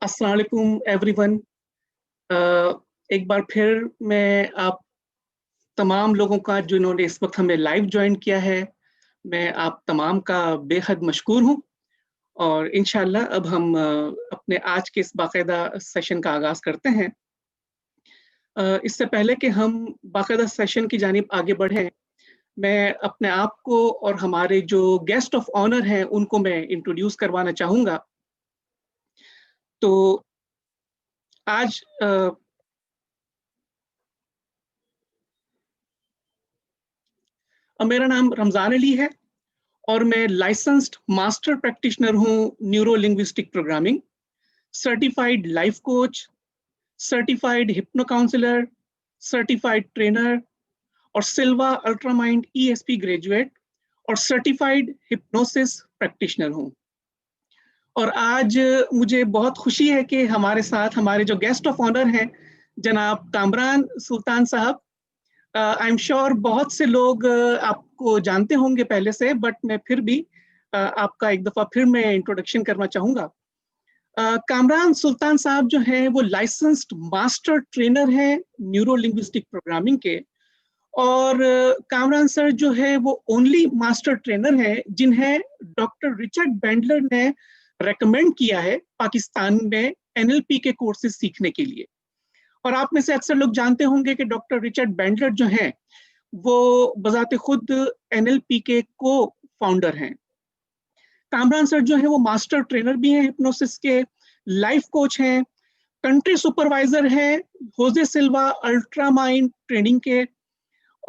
अस्सलाम वालेकुम एवरीवन। एक बार फिर मैं आप तमाम लोगों का जिन्होंने इस वक्त हमें लाइव ज्वाइन किया है, मैं आप तमाम का बेहद मशकूर हूँ। और इंशाल्लाह अब हम अपने आज के इस बाकायदा सेशन का आगाज़ करते हैं। इससे पहले कि हम बाकायदा सेशन की जानिब आगे बढ़ें, मैं अपने आप को और हमारे जो गेस्ट ऑफ ऑनर हैं उनको मैं इंट्रोड्यूस करवाना चाहूँगा। तो आज मेरा नाम रमज़ान अली है और मैं लाइसेंस्ड मास्टर प्रैक्टिशनर हूँ neuro linguistic programming, certified life coach, certified hypno counsellor, certified trainer और सिल्वा अल्ट्रामाइंड ईएसपी ग्रेजुएट और सर्टिफाइड हिप्नोसिस प्रैक्टिशनर हूँ। और आज मुझे बहुत खुशी है कि हमारे साथ हमारे जो गेस्ट ऑफ ऑनर हैं जनाब कामरान सुल्तान साहब। आई एम श्योर बहुत से लोग आपको जानते होंगे पहले से, बट मैं फिर भी आपका एक दफ़ा फिर मैं इंट्रोडक्शन करना चाहूँगा। कामरान सुल्तान साहब जो हैं वो लाइसेंस्ड मास्टर ट्रेनर हैं न्यूरो लिंग्विस्टिक प्रोग्रामिंग के। और कामरान सर जो है वो ओनली मास्टर ट्रेनर हैं जिन्हें डॉक्टर रिचर्ड बैंडलर ने रेकमेंड किया है पाकिस्तान में एनएलपी के कोर्सेज सीखने के लिए। और आप में से अक्सर लोग जानते होंगे कि डॉक्टर रिचर्ड बैंडलर जो हैं वो बजाते खुद एनएलपी के को फाउंडर हैं। कामरान सर जो है वो मास्टर ट्रेनर भी हैं हिप्नोसिस के, लाइफ कोच हैं, कंट्री सुपरवाइजर हैं होजे सिल्वा अल्ट्रा माइंड ट्रेनिंग के।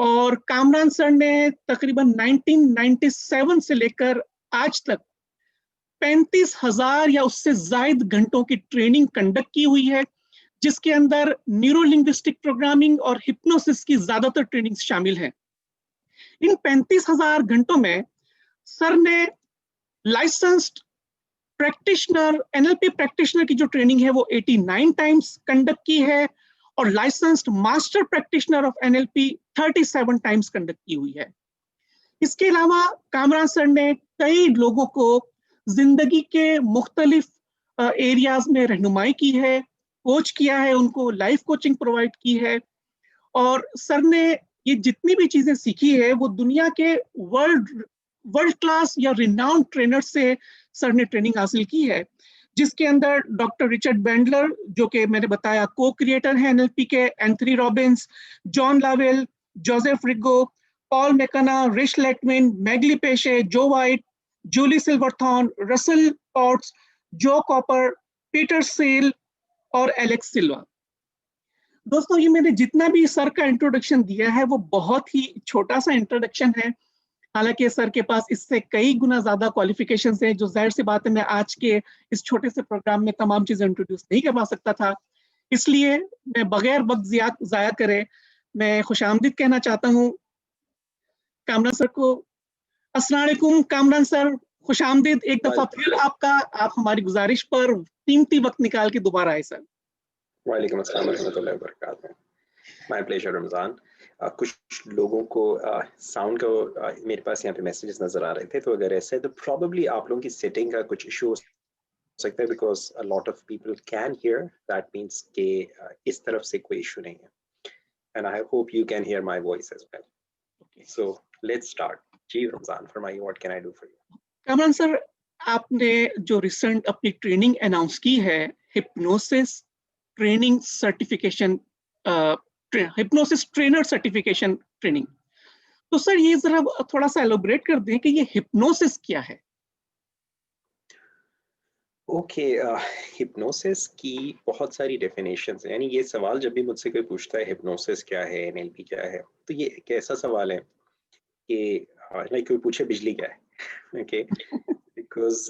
और कामरान सर ने तकरीबन 1997 से लेकर आज तक 35,000 या उससे ज्यादा घंटों की ट्रेनिंग कंडक्ट की हुई है, जिसके अंदर न्यूरो लिंग्विस्टिक प्रोग्रामिंग और हिप्नोसिस की ज्यादातर ट्रेनिंग शामिल हैं। इन 35,000 घंटों में सर ने लाइसेंस्ड प्रैक्टिशनर एनएलपी प्रैक्टिशनर की जो ट्रेनिंग है वो 89 टाइम्स कंडक्ट की है और licensed master practitioner of NLP 37 times conduct की हुई है। इसके अलावा कामरान सर ने कई लोगों को जिंदगी के मुख्तलिफ एरियाज में रहनुमाई की है, कोच किया है, उनको लाइफ कोचिंग प्रोवाइड की है। और सर ने ये जितनी भी चीजें सीखी है वो दुनिया के वर्ल्ड वर्ल्ड क्लास या रिनाउंड ट्रेनर से सर ने ट्रेनिंग हासिल की है, जिसके अंदर डॉक्टर रिचर्ड बैंडलर जो कि मैंने बताया को क्रिएटर हैं एनएलपी के, एंथनी रॉबिन्स, जॉन लावेल, जोसेफ रिगो, पॉल मैकना, रिश लेटमिन, मैगली पेशे, जो वाइट, जूली सिल्वरथॉर्न, रसल पॉट्स, जो कॉपर, पीटर सील और एलेक्स सिल्वा। दोस्तों, ये मैंने जितना भी सर का इंट्रोडक्शन दिया है वो बहुत ही छोटा सा इंट्रोडक्शन है। हालांकि सर के पास इससे कई गुना ज्यादा क्वालिफिकेशंस हैं, जो जाहिर सी बात है मैं आज के इस छोटे से प्रोग्राम में तमाम चीजें इंट्रोड्यूस नहीं करवा सकता था। इसलिए मैं बगैर वक्त जाया करे मैं खुशामदीद कहना चाहता हूँ कामरान सर को। अस्सलाम वालेकुम कामरान सर, खुशामदीद एक दफा फिर आपका। आप हमारी गुजारिश पर कीमती वक्त निकाल के दोबारा आए सर। वालेकुम अस्सलाम रहमतुल्लाहि व बरकातहू। My pleasure Ramzan. कुछ लोगों को साउंड का मेरे पास यहाँ पे मैसेजेस नजर आ रहे थे, तो अगर ऐसा है तो प्रॉब्ली आप लोगों की सेटिंग का कुछ इशू हो सकता है, because a lot of people can hear, that means कि इस तरफ से कोई इशू नहीं है, and I hope you can hear my voice as well. So let's start. जी रमज़ान, फरमाइए, what can I do for you? Kamran sir, आपने जो रिसेंट अपनी ट्रेनिंग अनाउंस की है hypnosis training certification, hypnosis trainer certification training, तो सर ये जरा थोड़ा सा एलोबरेट कर दें कि ये हिप्नोसिस क्या है। ओके, हिप्नोसिस की बहुत सारी डेफिनेशंस हैं। यानी ये सवाल जब भी मुझसे कोई पूछता है हिप्नोसिस क्या है, एनएलपी क्या है, तो ये एक ऐसा सवाल है कि लाइक कोई पूछे बिजली क्या है। ओके, बिकॉज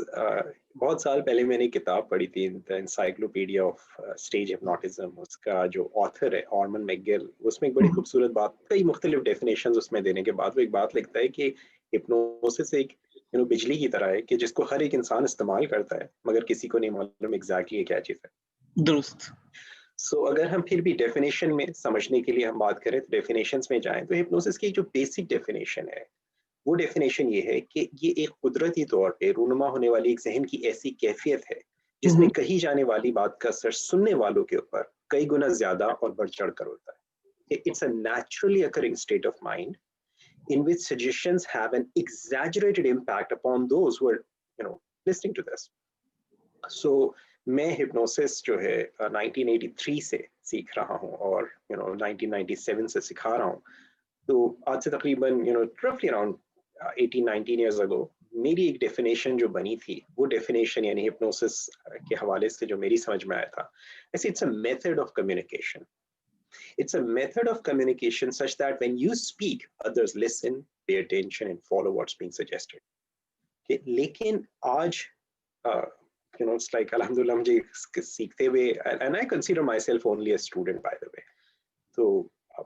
बहुत साल पहले मैंने एक किताब पढ़ी थी, the encyclopedia of stage hypnotism. उसका जो ऑथर है ऑर्मन मैकगिल, उसमें एक बड़ी खूबसूरत बात, कई मुख्तलिफ डेफिनेशंस उसमें देने के बाद वो एक बात लिखता है कि हिप्नोसिस एक बिजली की तरह है कि जिसको हर एक इंसान इस्तेमाल करता है, मगर किसी को नहीं मालूम एग्जैक्टली ये क्या चीज़ है। दुरुस्त। सो अगर हम फिर भी डेफिनेशन में समझने के लिए हम बात करें तो डेफिनेशंस में जाएं तो हिप्नोसिस की जो बेसिक डेफिनेशन है वो डेफिनेशन ये है कि ये एक कुदरती तौर पे रूनुमा होने वाली एक जहन की ऐसी कैफियत है जिसमें कही जाने वाली बात का असर सुनने वालों के ऊपर कई गुना ज्यादा और बढ़ चढ़ कर होता है। It's a naturally occurring state of mind in which suggestions have an exaggerated impact upon those who are, listening to this. So मैं hypnosis जो है 1983 से सीख रहा हूँ और 1997 से सिखा रहा हूँ। तो आज से तकरीबन roughly around 18-19 years ago मेरी एक डेफिनेशन जो बनी थी वो डेफिनेशन यानी हिप्नोसिस के हवाले से जो मेरी समझ में आया था, ऐसे it's a method of communication. It's a method of communication such that when you speak, others listen, pay attention, and follow what's being suggested. Okay? लेकिन आज, it's like alhamdulillah मुझे सीखते हुए, and I consider myself only a student by the way. तो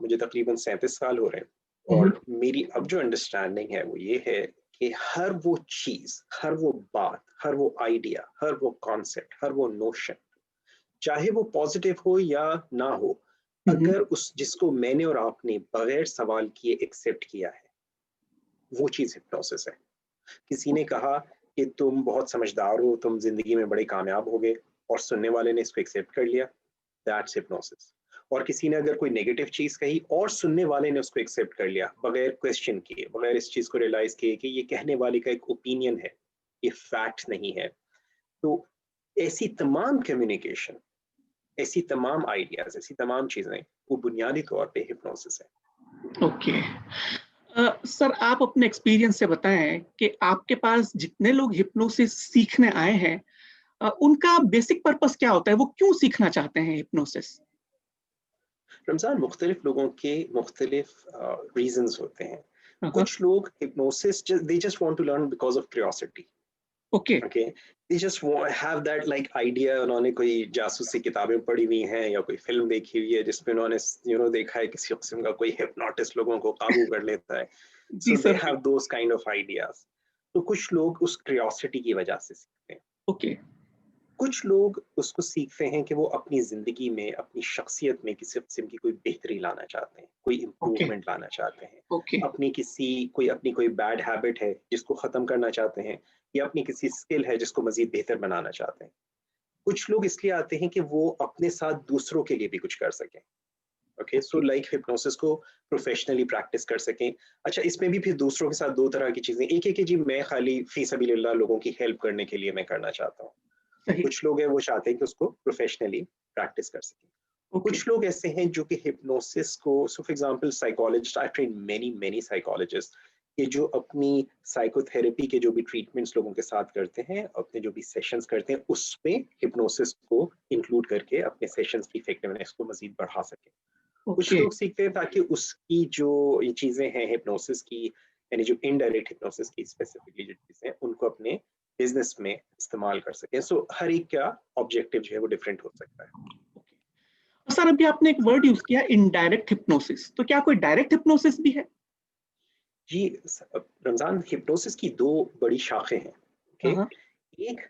मुझे तकरीबन 37 साल हो रहे हैं और मेरी अब जो अंडरस्टैंडिंग है वो ये है कि हर वो चीज, हर वो बात, हर वो आइडिया, हर वो कॉन्सेप्ट, हर वो नोशन, चाहे वो पॉजिटिव हो या ना हो, अगर उस जिसको मैंने और आपने बगैर सवाल किए एक्सेप्ट किया है, वो चीज हिप्नोसिस है। किसी ने कहा कि तुम बहुत समझदार हो, तुम जिंदगी में बड़े कामयाब हो गए, और सुनने वाले ने इसको एक्सेप्ट कर लिया, दैट्स हिप्नोसिस। और किसी ने अगर कोई नेगेटिव चीज कही और सुनने वाले ने उसको एक्सेप्ट कर लिया बगैर क्वेश्चन किए, बगैर इस चीज को रियलाइज किए कि ये कहने वाले का एक ओपिनियन है, ये फैक्ट नहीं है, तो ऐसी तमाम कम्युनिकेशन, ऐसी तमाम आइडियाज, ऐसी तमाम चीजें वो बुनियादी तौर पे हिप्नोसिस है। ओके सर, आप अपने एक्सपीरियंस से बताएं कि आपके पास जितने लोग हिप्नोसिस सीखने आए हैं, उनका बेसिक पर्पस क्या होता है, वो क्यों सीखना चाहते हैं हिप्नोसिस? रमजान, मुख्तलिफ लोगों के मुख्तलिफ रीजंस होते हैं। कुछ लोग hypnosis they just want to learn because of curiosity. Okay. They just have that like idea, उन्होंने कोई जासूसी किताबें पढ़ी हुई हैं या कोई फिल्म देखी हुई है जिसमें उन्होंने देखा है किसी किस्म का कोई हिप्नोटिस्ट लोगों को काबू कर लेता है। So they have those kind of ideas. तो कुछ लोग उस क्यूरियोसिटी की वजह से सीखते हैं। Okay. कुछ लोग उसको सीखते हैं कि वो अपनी जिंदगी में, अपनी शख्सियत में किसी किस्म की कोई बेहतरी लाना चाहते हैं, कोई इम्प्रूवमेंट लाना चाहते हैं, अपनी कोई बैड हैबिट है जिसको खत्म करना चाहते हैं, या अपनी किसी स्किल है जिसको मजीद बेहतर बनाना चाहते हैं। कुछ लोग इसलिए आते हैं कि वो अपने साथ दूसरों के लिए भी कुछ कर सकें। ओके, सो लाइक हिप्नोसिस को प्रोफेशनली प्रैक्टिस कर सकें। अच्छा, इसमें भी फिर दूसरों के साथ दो तरह की चीजें, एक है कि जी मैं खाली फी सबीलिल्लाह लोगों की हेल्प करने के लिए मैं करना चाहता हूँ, कुछ लोग हैं वो चाहते हैं कि उसको प्रोफेशनली प्रैक्टिस कर सकें। कुछ लोग ऐसे हैं जो कि हिप्नोसिस को, सो for example psychologist, I train many psychologist, ये जो अपनी साइकोथेरेपी के जो भी ट्रीटमेंट्स लोगों के साथ करते हैं, अपने जो भी सेशंस करते हैं, उसमें हिप्नोसिस को इंक्लूड करके अपने सेशंस की इफेक्टिवनेस को मजीद बढ़ा सके। कुछ लोग सीखते हैं ताकि उसकी जो ये चीजें हैं हिप्नोसिस की, यानी जो इनडायरेक्ट हिप्नोसिस की स्पेसिफिकली जो चीजें हैं, उनको अपने बिजनेस में इस्तेमाल कर सकें। सो हर एक का ऑब्जेक्टिव जो है वो डिफरेंट हो सकता है। सर, अभी आपने एक वर्ड यूज किया इनडायरेक्ट हिप्नोसिस, तो क्या कोई डायरेक्ट हिप्नोसिस भी है? जी रमजान, हिप्नोसिस की दो बड़ी शाखें हैं। ओके, एक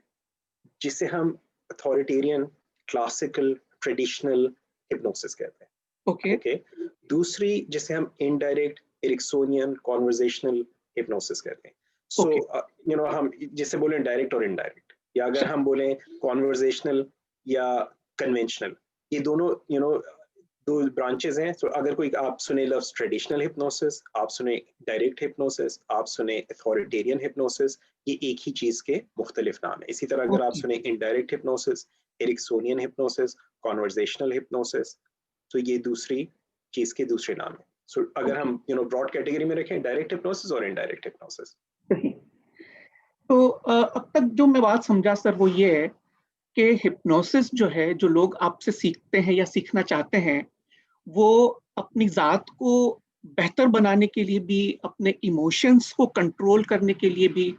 जिसे हम अथॉरिटेरियन, क्लासिकल, ट्रेडिशनल हिप्नोसिस कहते हैं। ओके, दूसरी जिसे हम इनडायरेक्ट, एरिक्सोनियन, कॉन्वर्जेशनल हिप्नोसिस कहते हैं। सो हम जिसे बोलें डायरेक्ट और इनडायरेक्ट, या अगर हम बोलें कॉन्वर्जेशनल या कन्वेंशनल, ये दोनों दो ब्रांचेस हैं। तो अगर कोई आप सुने लफ्ज ट्रेडिशनल हिप्नोसिस, आप सुने डायरेक्ट हिप्नोसिस, आप सुने अथॉरिटेरियन हिप्नोसिस, ये एक ही चीज के मुख्तलिफ नाम है। इसी तरह अगर आप सुने indirect hypnosis, Ericksonian hypnosis, conversational hypnosis, तो ये दूसरी चीज के दूसरे नाम है। सो अगर हम ब्रॉड कैटेगरी में रखें डायरेक्ट हिप्नोसिस और इनडायरेक्ट हिप्नोसिस। तो अब तक जो मैं बात समझा सर वो ये है कि हिप्नोसिस जो है, जो लोग आपसे सीखते हैं या सीखना चाहते हैं, वो अपनी जात को बेहतर बनाने के लिए भी, अपने इमोशंस को कंट्रोल करने के लिए भी,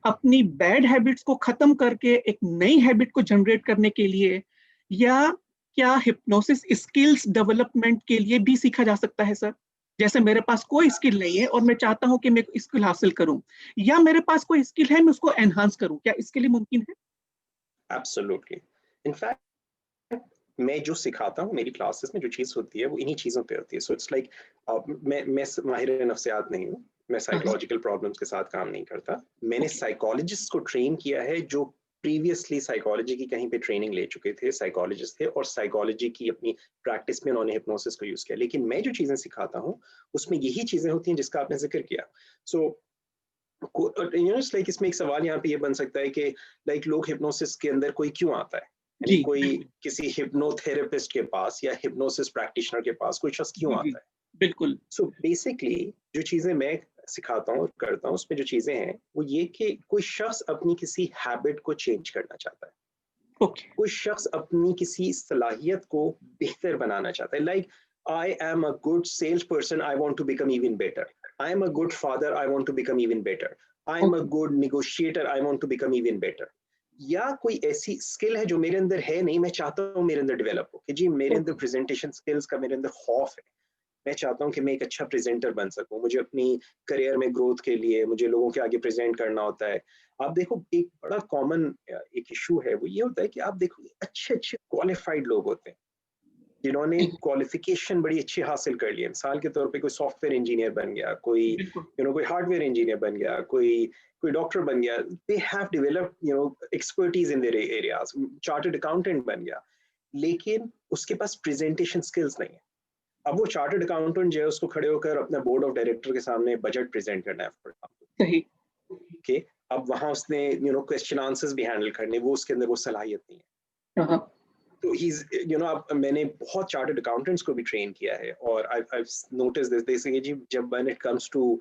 अपनी बैड हैबिट्स को खत्म करके एक नई हैबिट को जनरेट करने के लिए, या क्या हिप्नोसिस स्किल्स डेवलपमेंट के लिए भी सीखा जा सकता है सर? जैसे मेरे पास कोई स्किल नहीं है और मैं चाहता हूं कि मैं स्किल हासिल करूं, या मेरे पास कोई स्किल है मैं उसको एनहांस करूं, क्या इसके लिए मुमकिन है? एब्सोल्युटली। इनफैक्ट मैं जो सिखाता हूँ मेरी क्लासेस में जो चीज होती है वो इन्हीं चीजों पे होती है। सो इट्स लाइक मैं माहिर नफ्सियात नहीं हूँ, मैं साइकोलॉजिकल प्रॉब्लम्स के साथ काम नहीं करता। मैंने साइकोलॉजिस्ट को ट्रेन किया है जो प्रीवियसली साइकोलॉजी की कहीं पे ट्रेनिंग ले चुके थे, साइकोलॉजिस्ट थे, और साइकोलॉजी की अपनी प्रैक्टिस में उन्होंने हिप्नोसिस को यूज किया। लेकिन मैं जो चीजें सिखाता हूँ उसमें यही चीजें होती हैं जिसका आपने जिक्र किया। सो लाइक इसमें एक सवाल यहाँ पे ये बन सकता है कि लाइक लोग हिप्नोसिस के अंदर कोई क्यों आता है, यानी जी कोई बिल्कुल। किसी हिप्नोथेरेपिस्ट के पास या हिप्नोसिस प्रैक्टिशनर के पास कोई शख्स क्यों जी जी आता है। बिल्कुल। सो बेसिकली जो चीजें मैं सिखाता हूँ और करता हूँ उसमें जो चीजें हैं वो ये कि कोई शख्स अपनी किसी हैबिट को चेंज करना चाहता है, ओके। कोई शख्स अपनी किसी सलाहियत को बेहतर बनाना चाहता है। Like I am a good sales person, I want to become even better. I am a good father, I want to become even better. I am a okay. Good negotiator, I want to become even better. या कोई ऐसी skill है जो मेरे अंदर है नहीं, मैं चाहता हूँ मेरे अंदर डेवलप हो, कि जी मेरे अंदर ओके। प्रेजेंटेशन स्किल्स का मेरे अंदर खौफ है, मैं चाहता हूँ कि मैं एक अच्छा प्रेजेंटर बन सकूं, मुझे अपनी करियर में ग्रोथ के लिए मुझे लोगों के आगे प्रेजेंट करना होता है। आप देखो एक बड़ा कॉमन एक इशू है, वो ये होता है कि आप देखो अच्छे अच्छे क्वालिफाइड लोग होते हैं जिन्होंने जी क्वालिफिकेशन बड़ी अच्छी हासिल कर ली है, मिसाल के तौर पे कोई सॉफ्टवेयर इंजीनियर बन गया, कोई बिल्कुल। कोई हार्डवेयर इंजीनियर बन गया, कोई कोई डॉक्टर बन गया, they have developed expertise in their areas, chartered accountant बन गया, लेकिन उसके पास प्रेजेंटेशन स्किल्स नहीं है। अब वो चार्टर्ड अकाउंटेंट जो है उसको खड़े होकर अपने बोर्ड ऑफ डायरेक्टर के सामने बजट प्रेजेंट करना है फॉर एग्जांपल, सही। ओके। अब वहां उसने क्वेश्चन आंसर्स भी हैंडल करने, वो उसके अंदर वो सलाहियत नहीं है। हाँ हाँ। तो अब मैंने बहुत चार्टर्ड अकाउंटेंट्स को भी ट्रेन किया है, और आई नोटिस दिस, जैसे कि जी जब when it comes to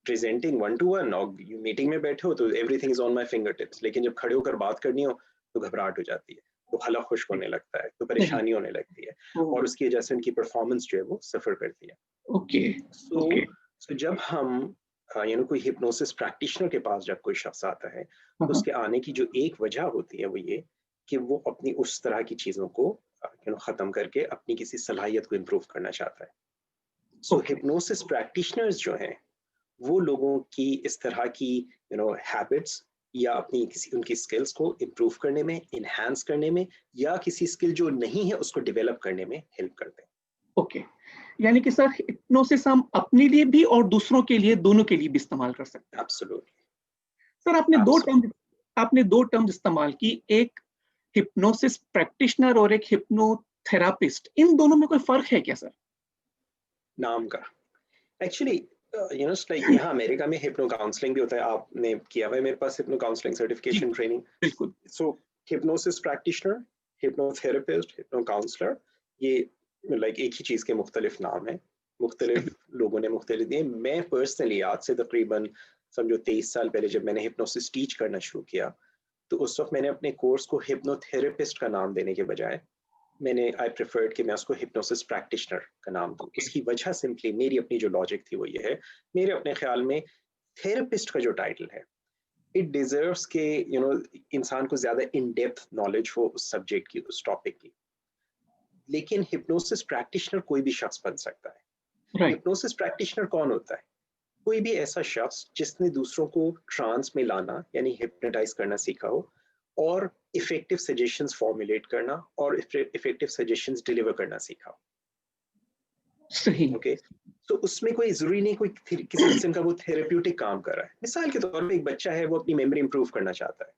presenting one to one, और मीटिंग में बैठे हो तो everything is on my finger tips, लेकिन जब खड़े होकर बात करनी हो तो घबराहट हो जाती है, तो हलक खुश्क होने लगता है, तो सही। परेशानी होने लगती है, ओ। और उसकी वजह से उनकी परफॉर्मेंस जो है वो सफर करती है। ओके। So okay. जब हम कोई हिप्नोसिस प्रैक्टिशनर के पास जब कोई शख्स आता है, हाँ तो हाँ। उसके आने की जो एक वजह होती है वो ये कि वो अपनी उस तरह की चीजों को खत्म करके अपनी किसी सलाहियत को इम्प्रूव करना चाहता है। So okay. हिप्नोसिस प्रैक्टिशनर्स जो हैं वो लोगों की इस तरह की हैबिट्स या अपनी किसी उनकी स्किल्स को इम्प्रूव करने में, इनहेंस करने में, या किसी स्किल जो नहीं है उसको डेवलप करने में हेल्प करते हैं। ओके। यानी कि सर हिप्नोसिस हम अपने लिए भी और दूसरों के लिए, दोनों के लिए भी इस्तेमाल कर सकते हैं। एब्सोल्युटली। सर आपने दो टर्म्स इस्तेमाल की, एक हिप्नोसिस प्रैक्टिशनर और एक हिप्नोथेरापिस्ट। इन दोनों में कोई फर्क है क्या सर? नाम का एक्चुअली लाइक यहाँ अमेरिका में हिप्नो काउंसलिंग भी होता है, आपने किया हुआ है मेरे पास हिप्नो काउंसलिंग जी सर्टिफिकेशन ट्रेनिंग। बिल्कुल। So hypnosis practitioner, hypnotherapist, hypno counsellor, ये लाइक एक ही चीज के मुख्तलिफ नाम है, सही। मुख्तलिफ लोगों ने मुख्तलिफ दिए। मैं पर्सनली आज से तकरीबन समझो 23 साल पहले जब मैंने हिप्नोसिस टीच करना शुरू किया, तो उस वक्त मैंने अपने कोर्स को हिप्नोथेरेपिस्ट का नाम देने के बजाय मैंने आई प्रेफर्ड कि मैं उसको हिप्नोसिस प्रैक्टिशनर का नाम दूं। ओके। उसकी वजह सिंपली मेरी अपनी जो लॉजिक थी वो ये है, मेरे अपने ख्याल में थेरेपिस्ट का जो टाइटल है इट डिजर्व्स के इंसान को ज्यादा इन डेप्थ नॉलेज हो उस सब्जेक्ट की, उस टॉपिक की। लेकिन हिप्नोसिस प्रैक्टिशनर कोई भी शख्स बन सकता है। राइट। हिप्नोसिस प्रैक्टिशनर कौन होता है? कोई भी ऐसा शख्स जिसने दूसरों को ट्रांस में लाना यानी हिप्नोटाइज करना सीखा हो, और इफेक्टिव सजेशंस फॉर्मुलेट करना और इफेक्टिव सजेशंस डिलीवर करना सीखा हो। सही। ओके, तो उसमें कोई जरूरी नहीं कोई किसी किस्म का वो थेरेप्यूटिक काम कर रहा है। मिसाल के तौर पे एक बच्चा है वो अपनी मेमोरी इंप्रूव करना चाहता है,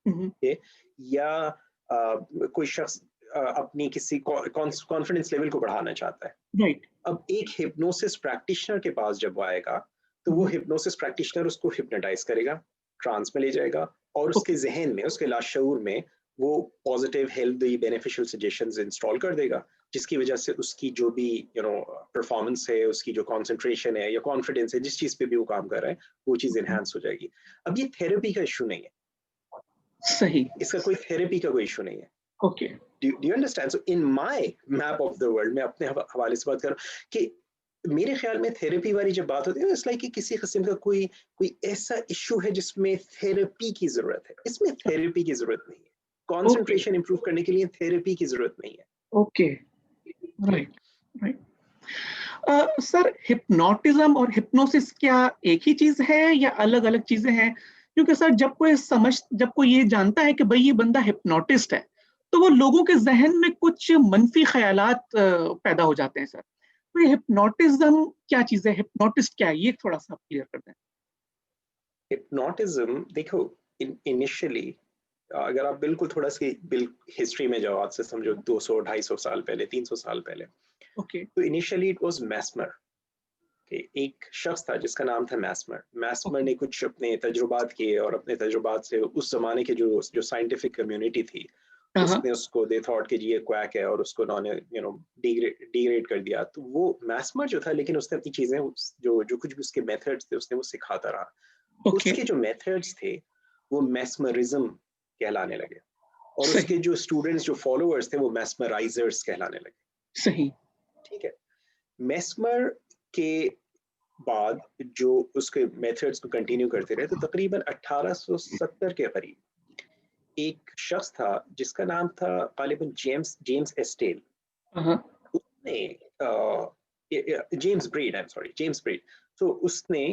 हम्म। ओके, या कोई शख्स अपनी किसी कॉन्फिडेंस लेवल को बढ़ाना चाहता है। राइट। अब एक हिप्नोसिस प्रैक्टिशनर के पास जब वो आएगा तो वो हिप्नोसिस प्रैक्टिशनर उसको हिप्नोटाइज करेगा, ट्रांस में ले जाएगा, और उसके ओके। जहन में, उसके लाशऊर में वो positive healthy beneficial suggestions install कर देगा, जिसकी वजह से उसकी जो भी परफॉर्मेंस है, उसकी जो कंसंट्रेशन है या कॉन्फिडेंस है, जिस चीज पे भी वो काम कर रहा है वो चीज एनहांस हो जाएगी। अब ये थेरेपी का इशू नहीं है, सही। इसका कोई थेरेपी का कोई इशू नहीं है। Okay. Do you understand? So in my map of the world, मैं अपने हवाले से बात कर रहा हूँ कि मेरे ख्याल में थेरेपी वाली जब बात होती है, इट्स लाइक कि किसी किस्म का कोई कोई ऐसा इशू है जिसमें थेरेपी की जरूरत है। इसमें थेरेपी की जरूरत नहीं है, ओके। कंसंट्रेशन इंप्रूव करने के लिए थेरेपी की जरूरत नहीं है। Okay. Okay? Right. Right. Sir hypnotism और हिप्नोसिस क्या एक ही चीज है या अलग अलग चीजें हैं? क्योंकि सर जब कोई ये जानता है कि भाई ये बंदा हिप्नोटिस्ट है, तो वो लोगों के जहन में कुछ मनफी ख्यालात पैदा हो जाते हैं सर। तो ये हिप्नोटिज्म क्या चीज है, हिप्नोटिस्ट क्या है, ये थोड़ा सा क्लियर कर दें। हिप्नोटिज्म देखो, इनिशियली अगर आप बिल्कुल थोड़ा सी हिस्ट्री में जाओ, आज से समझो 200-250 साल पहले, 300 साल पहले, ओके तो इनिशियली इट वाज मैस्मर के एक शख्स था जिसका नाम था मैस्मर। मैस्मर ओके ने कुछ अपने तजुर्बात किए और अपने तजुर्बात से उस जमाने के जो साइंटिफिक कम्युनिटी थी, हाँ हाँ उसने उसको दे थॉट कि ये क्वैक है और उसको उन्होंने डिग्रेड कर दिया। तो वो मैस्मर जो था, लेकिन उसने अपनी चीजें जो जो कुछ भी उसके मेथड्स थे उसने वो सिखाता रहा। ओके उसके जो मेथड्स थे वो मैस्मरिज्म कहलाने लगे, और सही उसके जो स्टूडेंट्स जो फॉलोअर्स थे वो मैस्मराइजर्स कहलाने लगे। सही ठीक है। मैस्मर के बाद जो उसके मेथड्स को कंटिन्यू करते रहे, तो तकरीबन 1870 के करीब एक शख्स था जिसका नाम था गालिबन जेम्स जेम्स एस्टेल। हाँ हाँ उसने James bread, I am sorry, James bread. तो उसने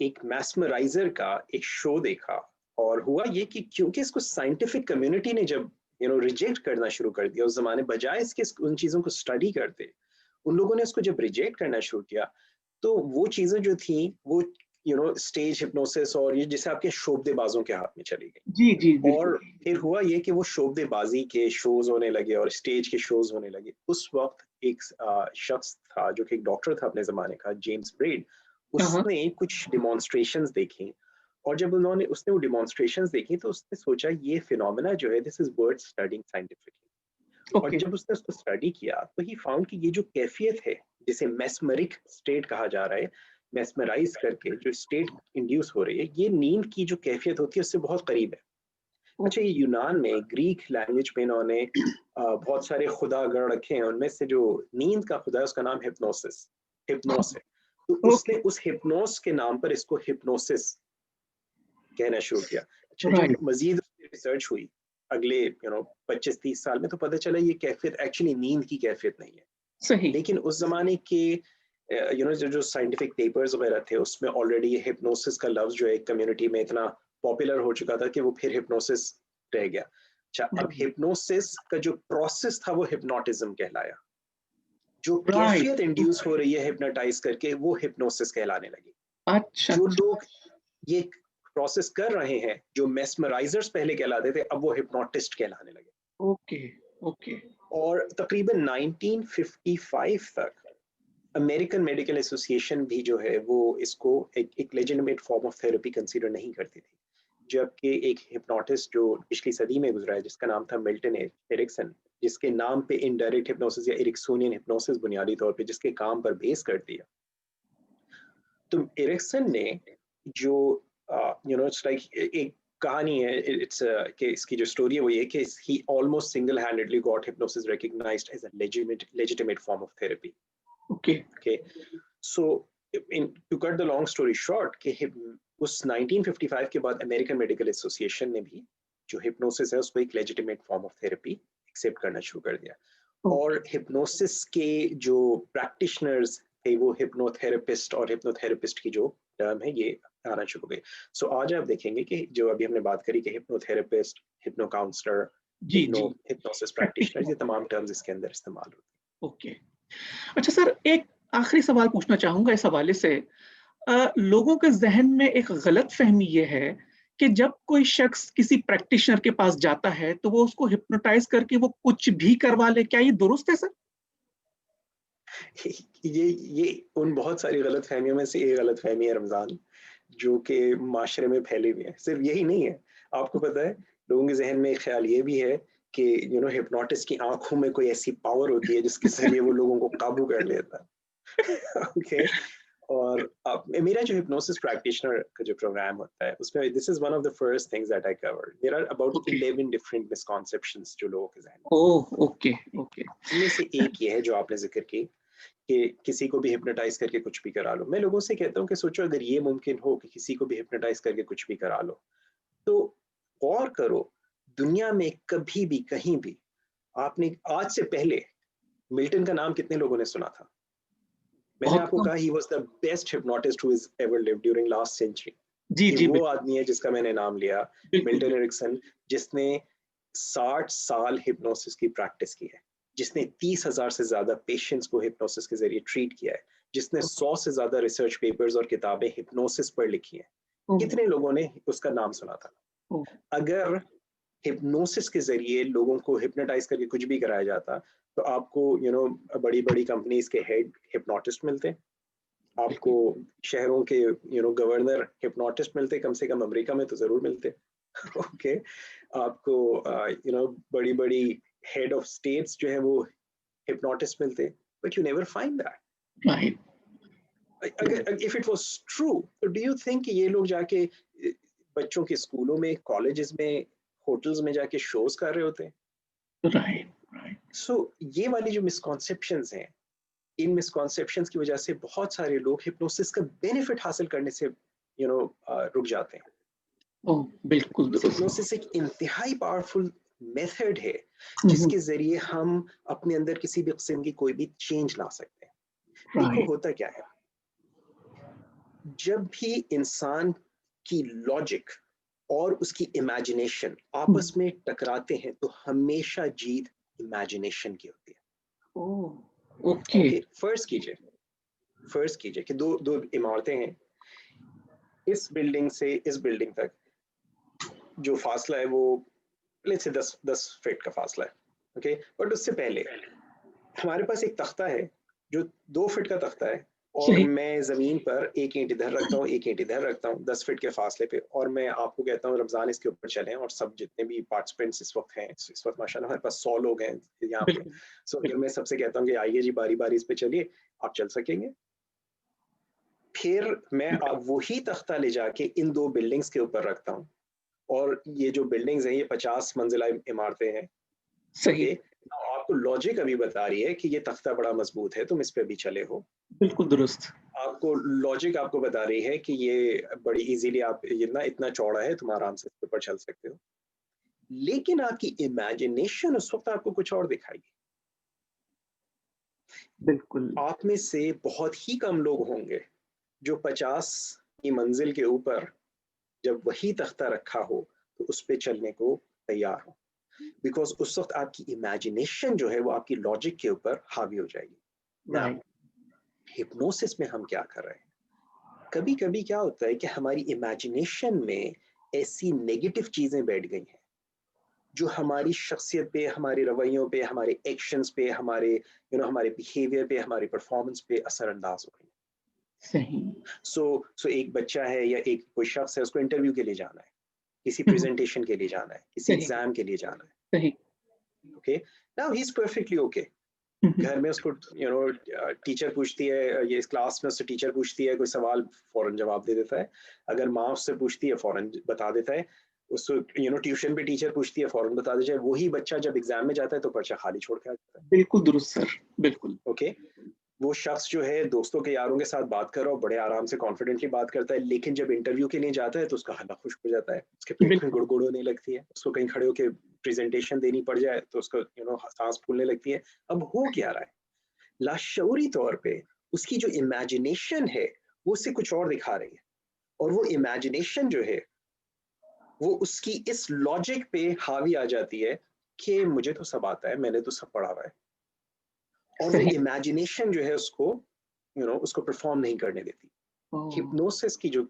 एक मैस्मराइजर का एक शो देखा, और हुआ ये कि क्योंकि इसको साइंटिफिक कम्युनिटी ने जब रिजेक्ट करना शुरू कर दिया उस जमाने, बजाय इसके उन चीजों को स्टडी करते, उन लोगों ने इसको जब रिजेक्ट करना शुरू किया, तो वो चीजें जो थी वो स्टेज हिप्नोसिस और ये जैसे आपके शोबदेबाजों के हाथ में चली गई। जी जी बिल्कुल और फिर हुआ ये कि वो शोबदेबाजी के शोज होने लगे और स्टेज के शोज होने लगे। उस वक्त एक शख्स था जो कि एक डॉक्टर था अपने जमाने का, जेम्स ब्रेड। हाँ हाँ उसने कुछ डिमॉन्स्ट्रेशंस देखी, और जब उसने वो डिमॉन्स्ट्रेशंस देखी तो उसने सोचा ये फिनोमेना जो है, this is worth studying scientifically. और ओके जब उसने उसको स्टडी किया तो ही फाउंड कि ये जो कैफियत है जिसे मेस्मरिक स्टेट कहा जा रहा है, मेस्मराइज करके जो स्टेट इंड्यूस हो रही है, ये नींद की जो कैफियत होती है उससे बहुत करीब है। अच्छा, ये ओके यूनान में, ग्रीक लैंग्वेज में इन्होंने बहुत सारे खुदा गढ़ रखे हैं। उनमें से जो नींद का खुदा है उसका नाम हिप्नोसिस, हिप्नोस है। तो उसने ओके उस हिप्नोस के नाम पर इसको हिप्नोसिस कहना शुरू किया। अच्छा, जब राइट मजीद रिसर्च हुई अगले 25-30 साल में, तो पता चला ये कैफियत एक्चुअली नींद की कैफियत नहीं है। सही लेकिन उस जमाने के जो साइंटिफिक पेपर्स वगैरह थे उसमें ऑलरेडी ये हिप्नोसिस का लफ्ज जो है कम्युनिटी में इतना पॉपुलर हो चुका था कि वो फिर हिप्नोसिस रह गया। अच्छा, अब हिप्नोसिस का जो प्रोसेस था वो हिप्नोटिज्म कहलाया। जो राइट कैफियत इंड्यूस हो रही है हिप्नोटाइज करके वो हिप्नोसिस कहलाने लगी। अच्छा जो अच्छा लोग ये प्रोसेस कर रहे हैं, जो मेस्मराइजर्स पहले कहलाते थे, अब वो हिप्नोटिस्ट कहलाने लगे। ओके ओके और तकरीबन 1955 तक अमेरिकन मेडिकल एसोसिएशन भी जो है वो इसको एक legitimate form of therapy consider नहीं करती थी। जबकि एक हिप्नोटिस्ट जो पिछली सदी में गुजरा है जिसका नाम था मिल्टन एरिक्सन, जिसके नाम पे इनडायरेक्ट हिप्नोसिस या एरिक्सोनियन हिप्नोसिस बुनियादी तौर पे जिसके काम पर बेस कर दिया, तो एरिक्सन ने जो इट्स लाइक एक कहानी है, इट्स कि इसकी जो स्टोरी है वो ये कि he almost single handedly got hypnosis recognised as a legitimate form of therapy. Okay okay, so to cut the long story short कि उस 1955 के बाद अमेरिकन मेडिकल एसोसिएशन ने भी जो हिप्नोसिस है उसको एक legitimate form of therapy accept करना शुरू कर दिया। ओके और हिप्नोसिस के जो प्रैक्टिशनर्स थे वो हिप्नोथेरेपिस्ट, और हिप्नोथेरेपिस्ट की जो टर्म है ये आना शुरू हो गई। सो आज आप देखेंगे कि जो अभी हमने बात करी कि हिप्नोथेरेपिस्ट, हिप्नो काउंसलर, जी जी हिप्नोसिस प्रैक्टिशनर, प्रैक्टिशनर ये तमाम टर्म्स इसके अंदर इस्तेमाल होते ओके अच्छा सर एक आखिरी सवाल पूछना चाहूंगा इस हवाले से लोगों के जहन में एक गलत फहमी ये है कि जब कोई शख्स किसी प्रैक्टिशनर के पास जाता है तो वो उसको हिप्नोटाइज करके वो कुछ भी करवा ले, क्या ये दुरुस्त है सर? हैं। ये उन बहुत सारी गलत फहमियों में से एक गलत फहमी है रमजान, जो कि माशरे में फैली हुई है। सिर्फ यही नहीं है, आपको पता है लोगों के जहन में एक ख्याल ये भी है कि हिप्नोटिस्ट की आंखों में कोई ऐसी पावर होती है जिसके जरिए वो लोगों को काबू कर लेता है। ओके, और मेरा जो हिप्नोसिस प्रैक्टिशनर का जो प्रोग्राम होता है उसमें this is one of the first things that I cover. There are about okay 11 different misconceptions जो लोगों के जहन में। ओह ओके ओके इनमें से एक ये है जो आपने जिक्र की कि किसी को भी हिप्नोटाइज करके कुछ भी करा लो। मैं लोगों से कहता हूँ कि सोचो अगर ये मुमकिन हो कि किसी को भी हिप्नोटाइज करके कुछ भी करा लो, तो गौर करो दुनिया में कभी भी कहीं भी आपने आज से पहले मिल्टन का नाम कितने लोगों ने सुना था? मैंने बहुत आपको कम कहा he was the best hypnotist who is ever lived during last century. जी ये जी वो बिल्कुल आदमी है जिसका मैंने नाम लिया, बिल्कुल मिल्टन बिल्कुल एरिक्सन, जिसने 60 साल हिप्नोसिस की प्रैक्टिस की है, जिसने 30,000 से ज्यादा पेशेंट्स को हिप्नोसिस के जरिए ट्रीट किया है, जिसने ओके 100 से ज्यादा रिसर्च पेपर्स और किताबें हिप्नोसिस पर लिखी हैं। ओह कितने लोगों ने उसका नाम सुना था? ओ, अगर हिप्नोसिस के जरिए लोगों को हिप्नोटाइज करके कुछ भी कराया जाता, तो आपको बड़ी बड़ी कंपनीज के हेड हिप्नोटिस्ट मिलते, आपको बिल्कुल। शहरों के गवर्नर हिप्नोटिस्ट मिलते, कम से कम अमेरिका में तो जरूर मिलते। ओके, आपको बड़ी बड़ी हेड ऑफ स्टेट्स जो है वो हिप्नोटिस्ट मिलते, but you never find that. Right. अगर इफ इट वाज ट्रू, तो डू यू थिंक ये लोग जाके बच्चों के स्कूलों में, कॉलेजेस में, होटल्स में जाके शोज कर रहे होते? राइट। राइट। सो ये वाली जो मिसकॉन्सेप्शंस हैं, इन मिसकॉन्सेप्शंस की वजह से बहुत सारे लोग हिप्नोसिस का बेनिफिट हासिल करने से रुक जाते हैं। ओ, बिल्कुल दुरुस्त। हिप्नोसिस एक इंतहाई पावरफुल मेथड है हम्म। जिसके जरिए हम अपने अंदर किसी भी किस्म की कोई भी चेंज ला सकते हैं। देखो राइट। होता क्या है, जब भी इंसान की लॉजिक और उसकी इमेजिनेशन आपस में टकराते हैं, तो हमेशा जीत इमेजिनेशन की होती है। ओ, ओके। ओके, फर्ज कीजिए कि दो दो इमारतें हैं, इस बिल्डिंग से इस बिल्डिंग तक जो फासला है वो लेट्स से 10 फीट का फासला है। ओके, बट उससे पहले हमारे पास एक तख्ता है जो 2 फीट का तख्ता है, और सही। मैं जमीन पर एक ईंट इधर रखता हूँ, एक ईंट इधर रखता हूँ 10 फीट के फासले पे, और मैं आपको कहता हूँ रमजान इसके ऊपर चलें, और सब जितने भी पार्टिसिपेंट्स इस वक्त हैं, इस वक्त माशाल्लाह हमारे पास 100 लोग हैं यहाँ पे। बिल्कुल। सो अगर बिल्कुल। मैं सबसे कहता हूँ कि आइए जी बारी बारी इस पे चलिए, आप चल सकेंगे? फिर मैं वही तख्ता ले जाके इन 2 बिल्डिंग्स के ऊपर रखता हूँ, और ये जो बिल्डिंग्स हैं ये 50 मंजिला इमारतें हैं। सही। ओके, आपको लॉजिक अभी बता रही है कि ये तख्ता बड़ा मजबूत है, तुम इस पे अभी चले हो। बिल्कुल दुरुस्त। आपको लॉजिक आपको बता रही है कि ये बड़ी इजीली, आप ये ना इतना चौड़ा है, तुम आराम से इसके ऊपर चल सकते हो। लेकिन आपकी इमेजिनेशन उस वक्त आपको कुछ और दिखाएगी। बिल्कुल। आप में से बहुत ही कम लोग होंगे जो 50 की मंजिल के ऊपर जब वही तख्ता रखा हो तो उस पर चलने को तैयार हो, बिकॉज उस वक्त आपकी इमेजिनेशन जो है वो आपकी लॉजिक के ऊपर हावी हो जाएगी। ना, राइट। हिप्नोसिस में हम क्या कर रहे हैं, कभी कभी क्या होता है कि हमारी इमेजिनेशन में ऐसी नेगेटिव चीजें बैठ गई हैं जो हमारी शख्सियत पे, हमारे रवैयों पे, हमारे एक्शंस पे, हमारे हमारे बिहेवियर पे, हमारी परफॉर्मेंस पे असरअंदाज हो गई। सही। सो एक बच्चा है या एक कोई शख्स है, उसको इंटरव्यू के लिए जाना है, किसी हम्म। प्रेजेंटेशन के लिए जाना है, किसी सही। एग्जाम के लिए जाना है। सही। Okay, now he is perfectly okay. Hmm. घर में उसको टीचर पूछती है, ये इस क्लास में उससे टीचर पूछती है कोई सवाल, फौरन जवाब दे देता है। अगर माँ उससे पूछती है फौरन बता देता है। उसको ट्यूशन पे टीचर पूछती है, फौरन बता दीजिए। वही बच्चा जब एग्जाम में जाता है तो पर्चा खाली छोड़ के आ जाता है। बिल्कुल दुरुस्त सर। बिल्कुल। ओके, वो शख्स जो है दोस्तों के यारों के साथ बात कर रहा हो, बड़े आराम से कॉन्फिडेंटली बात करता है, लेकिन जब इंटरव्यू के लिए जाता है तो उसका हल्ला खुश्क हो जाता है, उसके पेट में बिल्कुल। गुड़गुड़ होने लगती है, उसको कहीं खड़े होकर प्रेजेंटेशन देनी पड़ जाए तो उसको सांस फूलने लगती है। अब हो क्या रहा है, लाशऊरी तौर पे उसकी जो इमेजिनेशन है वो उससे कुछ और दिखा रही है, और वो इमेजिनेशन जो है वो उसकी इस लॉजिक पे हावी आ जाती है कि मुझे तो सब आता है, मैंने तो सब पढ़ा हुआ है, और वो सही। इमेजिनेशन जो है उसको उसको परफॉर्म नहीं करने देती। ओ, हिप्नोसिस की जो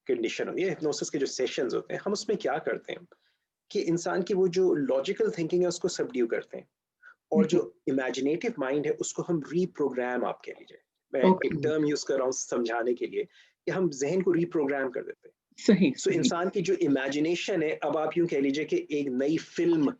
कंडीशन होती है, हिप्नोसिस के जो सेशंस होते हैं, हम उसमें क्या करते हैं कि इंसान की वो जो लॉजिकल थिंकिंग है उसको सबड्यू करते हैं, और जो इमेजिनेटिव माइंड है उसको हम रीप्रोग्राम, आप कह लीजिए, मैं एक ओके। टर्म यूज कर रहा हूँ समझाने के लिए, कि हम जहन को रीप्रोग्राम कर देते हैं। सही। सो सही। इंसान की जो इमेजिनेशन है, अब आप यूं कह लीजिए कि एक नई फिल्म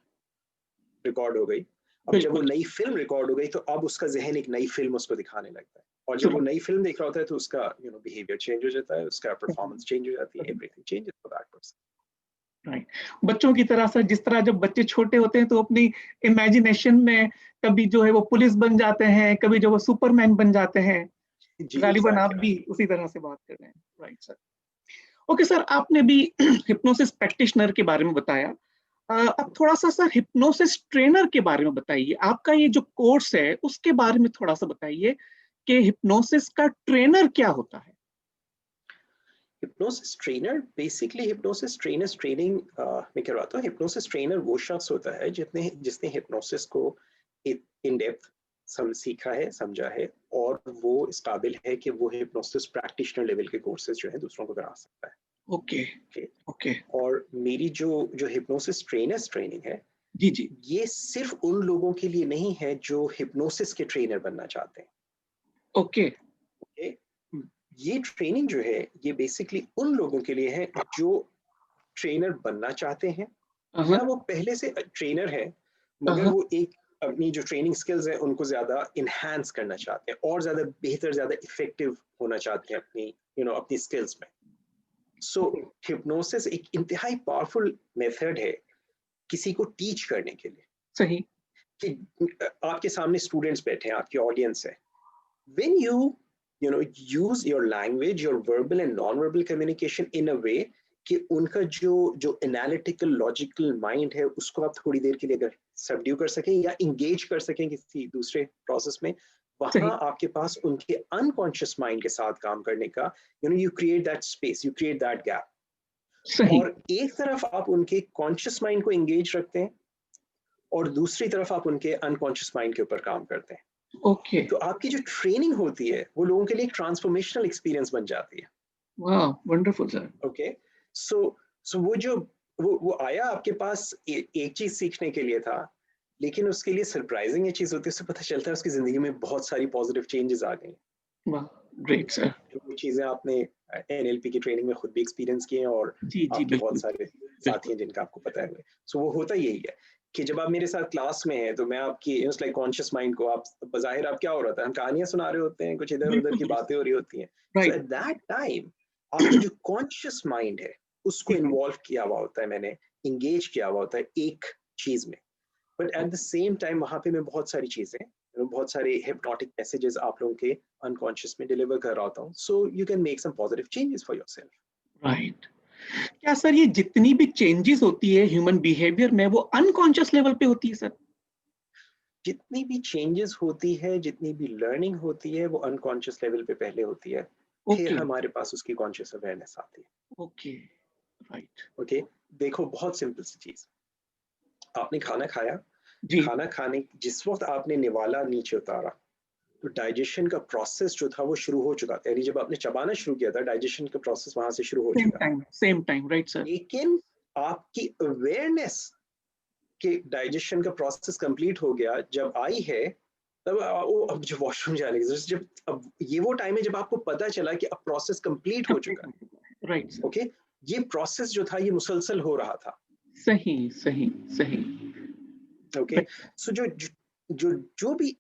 रिकॉर्ड हो गई। अब जब वो बिल्कुल। नई फिल्म रिकॉर्ड हो गई तो अब उसका जहन एक नई फिल्म उसको दिखाने लगता है, और जब वो राइट। नई फिल्म देख रहा होता है तो उसका बिहेवियर चेंज हो जाता है, उसका परफॉर्मेंस चेंज हो जाती है, everything changes for that person. Right. बच्चों की तरह सर, जिस तरह जब बच्चे छोटे होते हैं तो अपनी इमेजिनेशन में कभी जो है वो पुलिस बन जाते हैं, कभी जो वो सुपरमैन बन जाते हैं। जी गालिबन आप एग्जैक्टली। भी उसी तरह से बात कर रहे हैं। Right sir. ओके सर, आपने भी हिप्नोसिस प्रैक्टिशनर के बारे में बताया। अब थोड़ा सा सर हिप्नोसिस ट्रेनर के बारे में बताइए। आपका ये जो कोर्स है उसके बारे में थोड़ा सा बताइए कि हिप्नोसिस का ट्रेनर क्या होता है। Hypnosis trainer, basically hypnosis trainers training मैं करवाता हूँ। हिप्नोसिस ट्रेनर वो शख्स होता है जिसने जिसने हिप्नोसिस को इन डेप्थ सीखा है, समझा है, और वो इस काबिल है कि वो हिप्नोसिस प्रैक्टिशनर लेवल के कोर्सेज जो है दूसरों को करा सकता है। Okay Okay? ओके। और मेरी जो जो हिप्नोसिस ट्रेनर्स ट्रेनिंग है, जी जी। ये सिर्फ उन लोगों के लिए नहीं है जो हिप्नोसिस के ट्रेनर बनना चाहते हैं। ओके। Okay? ये ट्रेनिंग जो है ये बेसिकली उन लोगों के लिए है जो ट्रेनर बनना चाहते हैं, हाँ या वो पहले से ट्रेनर है मगर हाँ। वो एक अपनी जो ट्रेनिंग स्किल्स है उनको ज्यादा इनहेंस करना चाहते हैं और ज्यादा बेहतर, ज्यादा इफेक्टिव होना चाहते हैं अपनी अपनी स्किल्स में। सो हिप्नोसिस एक इंतहाई पावरफुल मेथड है किसी को टीच करने के लिए। सही। कि आपके सामने स्टूडेंट्स बैठे हैं, आपकी ऑडियंस है, when you know use your language, your verbal and non-verbal communication in a way कि उनका जो जो एनालिटिकल लॉजिकल माइंड है उसको आप थोड़ी देर के लिए अगर सबड्यू कर सकें या इंगेज कर सकें किसी दूसरे प्रोसेस में, वहां सही। आपके पास उनके अनकॉन्शियस माइंड के साथ काम करने का you create that space, you create that gap. सही। और एक तरफ आप उनके कॉन्शियस माइंड को इंगेज रखते हैं और दूसरी तरफ आप उनके अनकॉन्शियस माइंड के ऊपर काम करते हैं। ओके। तो आपकी जो ट्रेनिंग होती है वो लोगों के लिए एक ट्रांसफॉर्मेशनल एक्सपीरियंस बन जाती है। वाह, वंडरफुल सर। ओके, सो सो वो जो वो आया आपके पास एक चीज सीखने के लिए था, लेकिन उसके लिए सरप्राइजिंग ये चीज होती है, उससे पता चलता है उसकी जिंदगी में बहुत सारी पॉजिटिव चेंजेस आ गई। वाह, ग्रेट सर। वो चीजें आपने एनएलपी की ट्रेनिंग में खुद भी एक्सपीरियंस किए हैं और जी जी, आपके बहुत बिल्कुल सारे साथी बिल्कुल। हैं जिनका आपको पता है। सो वो होता यही है कि जब आप मेरे साथ क्लास में हैं तो मैं आपकी लाइक कॉन्शियस माइंड को, आप बज़ाहिर आप क्या हो रहा था, हम कहानियां सुना रहे होते हैं, कुछ इधर उधर बिल्कुल की बिल्कुल। बातें हो रही होती हैं। सो राइट। एट दैट टाइम आपका जो कॉन्शियस माइंड है उसको जी जी। इन्वॉल्व किया हुआ होता है, मैंने इंगेज किया हुआ होता है एक चीज में। But at the same time वहां पे मैं बहुत सारी चीजें, बहुत सारे हिप्नोटिक मैसेजेस आप लोगों के अनकॉन्शियस में डिलीवर कर रहा होता हूँ, so you can make some positive changes for yourself. Right. क्या सर ये जितनी भी चेंजेस होती है ह्यूमन बिहेवियर में वो अनकॉन्शियस लेवल पे होती है सर? जितनी भी चेंजेस होती है, जितनी भी लर्निंग होती है, वो अनकॉन्शियस लेवल पे पहले होती है, फिर ओके हमारे पास उसकी कॉन्शियस अवेयरनेस आती है। ओके। राइट। ओके, देखो बहुत सिंपल सी चीज, आपने खाना खाया, जी। खाना खाने जिस वक्त आपने निवाला नीचे उतारा तो डाइजेशन का प्रोसेस जो था वो शुरू हो चुका था, यानी जब आपने चबाना शुरू किया था डाइजेशन का प्रोसेस वहां से शुरू हो चुका था। Same time right sir. लेकिन आपकी अवेयरनेस कि डाइजेशन का प्रोसेस कंप्लीट हो गया जब आई है, तब वो अब जो वॉशरूम जाने की जब अब ये वो टाइम है जब आपको पता चला कि अब प्रोसेस कंप्लीट हो चुका राइट है। सर। ओके, ये प्रोसेस जो था ये मुसलसल हो रहा था। सही सही सही। ओके, सो जो जो जो भी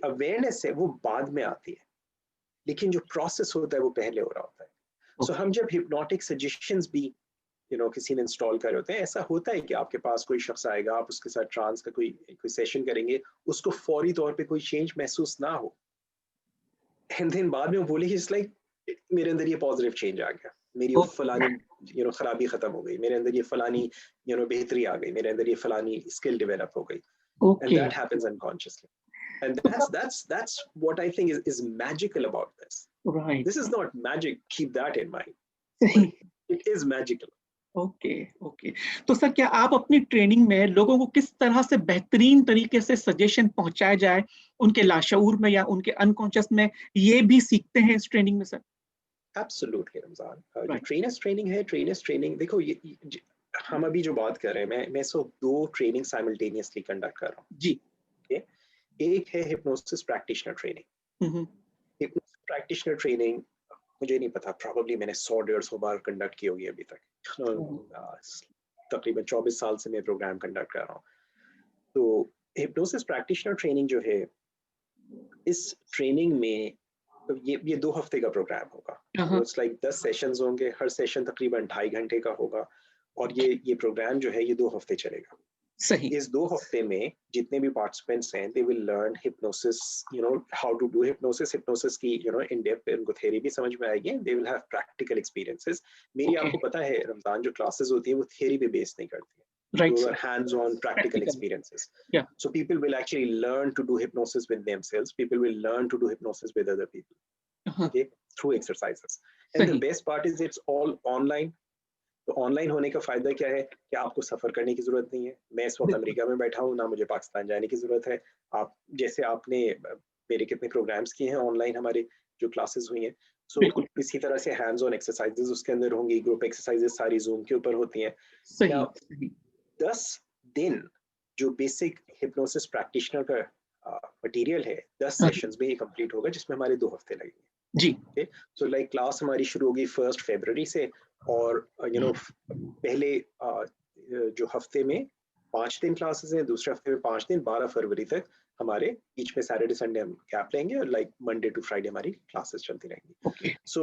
अवेयरनेस है वो बाद में आती है, लेकिन जो प्रोसेस होता है वो पहले हो रहा होता है। So okay. हम जब हिप्नोटिक सजेशंस भी किसी ने इंस्टॉल करे होते हैं, ऐसा होता है कि आपके पास कोई शख्स आएगा, आप उसके साथ ट्रांस का कोई कोई सेशन करेंगे, उसको फौरी तौर पे कोई चेंज महसूस ना हो, एंड देन बाद में वो बोले इट्स लाइक मेरे अंदर ये पॉजिटिव चेंज आ गया, मेरी वो ओके फलानी खराबी खत्म हो गई, मेरे अंदर ये फलानी बेहतरी आ गई, मेरे अंदर ये फलानी स्किल डेवलप हो गई, and okay. That happens unconsciously. And तो sir that's what I think is magical about this. This right. is not magic, keep that in mind, सही। but it is magical. Okay okay. तो sir क्या आप अपनी training में लोगों को किस तरह से बेहतरीन तरीके से सजेशन पहुंचाया जाए उनके लाशऊर में या उनके अनकॉन्शियस में, ये भी सीखते हैं इस ट्रेनिंग में सर? Absolutely, रमजान। जो राइट। ट्रेनर्स ट्रेनिंग है, ट्रेनर्स ट्रेनिंग देखो, हम अभी जो बात कर रहे हैं, मैं सो दो ट्रेनिंग साइमल्टेनियसली कंडक्ट कर रहा हूँ। जी। okay? एक है हिप्नोसिस प्रैक्टिशनर ट्रेनिंग। हम्म। हिप्नोसिस प्रैक्टिशनर ट्रेनिंग मुझे नहीं पता, प्रॉब्ली मैंने 100-150 बार कंडक्ट की होगी अभी तक। तकरीबन 24 साल से मैं प्रोग्राम कंडक्ट कर रहा हूँ। तो हिप्नोसिस प्रैक्टिशनर ट्रेनिंग जो है, इस ट्रेनिंग में ये 2 हफ्ते का प्रोग्राम होगा। हाँ। इट्स लाइक 10 सेशंस होंगे, हर सेशन तकरीबन 2.5 घंटे का होगा, और ये प्रोग्राम जो है ये 2 हफ्ते चलेगा। सही। इस 2 हफ्ते में जितने भी पार्टिसिपेंट्स हैं, they will learn hypnosis, how to do hypnosis, hypnosis की इन डेप्थ उनको थ्योरी भी समझ में आएगी, they will have practical experiences. मेरी ओके। आपको पता है रमजान, जो क्लासेस होती है वो थ्योरी पे बेस नहीं करती है, right those sir. are hands-on practical practical. experiences. या। So people will actually learn to do hypnosis with themselves, people will learn to do hypnosis with other people, हाँ। okay, through exercises. And the सही। best part is it's all online. तो online होने का फायदा क्या है कि आपको सफर करने की जरूरत नहीं है। मैं इस वक्त बिल्कुल। अमेरिका में बैठा हूँ, ना मुझे पाकिस्तान जाने की जरूरत है। आप जैसे आपने मेरे कितने प्रोग्राम्स किए हैं ऑनलाइन, हमारे जो क्लासेस हुई हैं, सो बिल्कुल इसी तरह से हैंड्स ऑन एक्सरसाइजेस उसके अंदर होंगी, ग्रुप एक्सरसाइजेस सारी जूम के ऊपर होती हैं। सही Now, सही 10 दिन जो बेसिक हिप्नोसिस प्रैक्टिशनर का मटेरियल है 10 हाँ, सेशंस में ये कंप्लीट होगा, जिसमें हमारे 2 हफ्ते लगेंगे। जी ओके, सो लाइक क्लास हमारी शुरू होगी 1 फरवरी से, और पहले जो हफ्ते में 5 दिन क्लासेस हैं, दूसरे हफ्ते में 5 दिन, 12 फरवरी तक हमारे बीच में सैटरडे संडे हम गैप लेंगे, और लाइक मंडे टू फ्राइडे हमारी क्लासेस चलती रहेंगी। ओके सो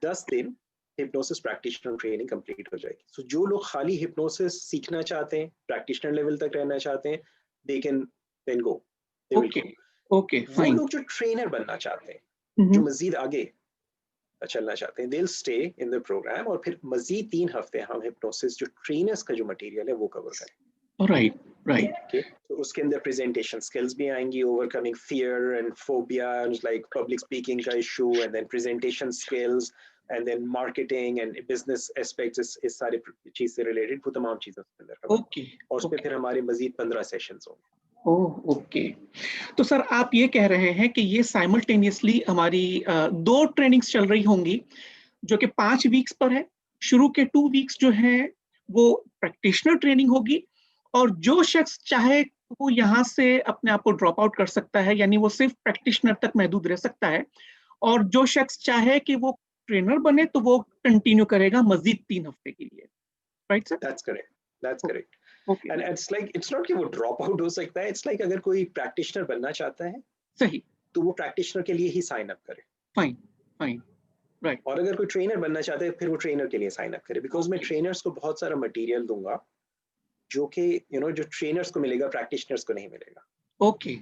10 दिन हिप्नोसिस प्रैक्टिशनर ट्रेनिंग कंप्लीट हो जाएगी। सो जो लोग खाली हिप्नोसिस सीखना चाहते हैं, प्रैक्टिशनर लेवल तक रहना चाहते हैं, they can then go, they will okay go. Okay वो फाइन लोग जो ट्रेनर बनना चाहते हैं, जो मजीद आगे चलना चाहते हैं, they'll stay in the program, और फिर मजीद 3 हफ्ते हम हिप्नोसिस जो ट्रेनर्स का जो मटेरियल है वो कवर करें। राइट राइट ओके, तो उसके अंदर प्रेजेंटेशन स्किल्स भी आएंगी, overcoming fear and phobia, like public speaking का issue, and then presentation skills, and then marketing and business aspects, इस सारी चीज से रिलेटेड वो तमाम चीजें उसके अंदर कवर, ओके और उस पर ओके फिर हमारे मजीद 15 सेशंस होंगे। Oh okay. तो सर आप ये कह रहे हैं कि ये साइमल्टेनियसली हमारी 2 ट्रेनिंग्स चल रही होंगी जो कि 5 वीक्स पर है। शुरू के 2 वीक्स जो है वो प्रैक्टिशनर ट्रेनिंग होगी, और जो शख्स चाहे वो यहाँ से अपने आप को ड्रॉप आउट कर सकता है, यानी वो सिर्फ प्रैक्टिशनर तक महदूद रह सकता है, और जो शख्स चाहे कि वो ट्रेनर बने तो वो कंटिन्यू करेगा मजीद 3 हफ्ते के लिए, right sir? That's correct. That's correct. Okay And it's like, it's not कि वो ड्रॉप आउट हो सकता है, it's like अगर कोई प्रैक्टिशनर बनना चाहता है सही, तो वो प्रैक्टिशनर के लिए ही साइन अप करे, फाइन फाइन, राइट, और अगर कोई ट्रेनर बनना चाहता है फिर वो ट्रेनर के लिए साइन अप करे, बिकॉज मैं ओके ट्रेनर्स को बहुत सारा मटेरियल दूंगा जो कि जो ट्रेनर्स को मिलेगा प्रैक्टिशनर्स को नहीं मिलेगा। ओके,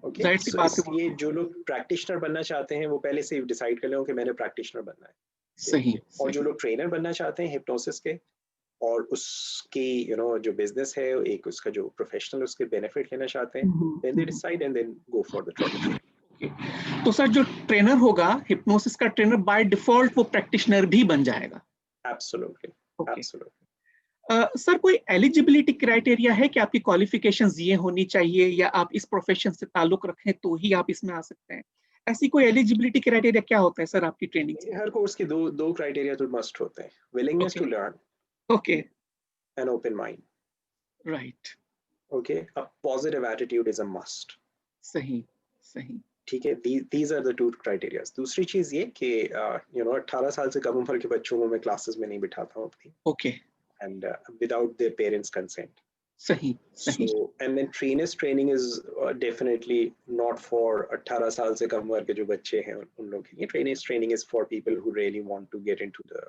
ओके, जाहिर सी सो बात है इसलिए जो लोग प्रैक्टिशनर बनना चाहते हैं वो पहले से डिसाइड कर लें कि मैंने प्रैक्टिशनर बनना है। Okay? सही और जो सही, लोग ट्रेनर बनना चाहते हैं हिप्नोसिस के, और उसकी जो बिजनेस है, एक उसका जो प्रोफेशनल उसके बेनिफिट लेना चाहते हैं, then they decide and then go for the training. Okay. तो सर जो ट्रेनर होगा, हिप्नोसिस का ट्रेनर, बाय डिफॉल्ट वो प्रैक्टिशनर भी बन जाएगा। Absolutely, okay. absolutely. सर कोई एलिजिबिलिटी क्राइटेरिया है कि आपकी क्वालिफिकेशंस ये होनी चाहिए या आप इस प्रोफेशन से ताल्लुक रखें तो ही आप इसमें आ सकते हैं? ऐसी कोई एलिजिबिलिटी क्राइटेरिया क्या होता है सर आपकी ट्रेनिंग से? हर कोर्स के दो क्राइटेरिया तो मस्ट होते हैं, willingness okay to learn okay, and open mind. Right, Okay, a positive attitude is a must. सही सही, ठीक है, these are the 2 criteria. दूसरी चीज ये कि 18 साल से कम उम्र के बच्चों को मैं क्लासेस में नहीं बिठाता हूँ अपनी, okay, and without their parents consent. सही सही, So, and then trainers training is definitely not for 18 साल से कम उम्र के जो बच्चे हैं उन लोगों के लिए। Trainers training is for people who really want to get into the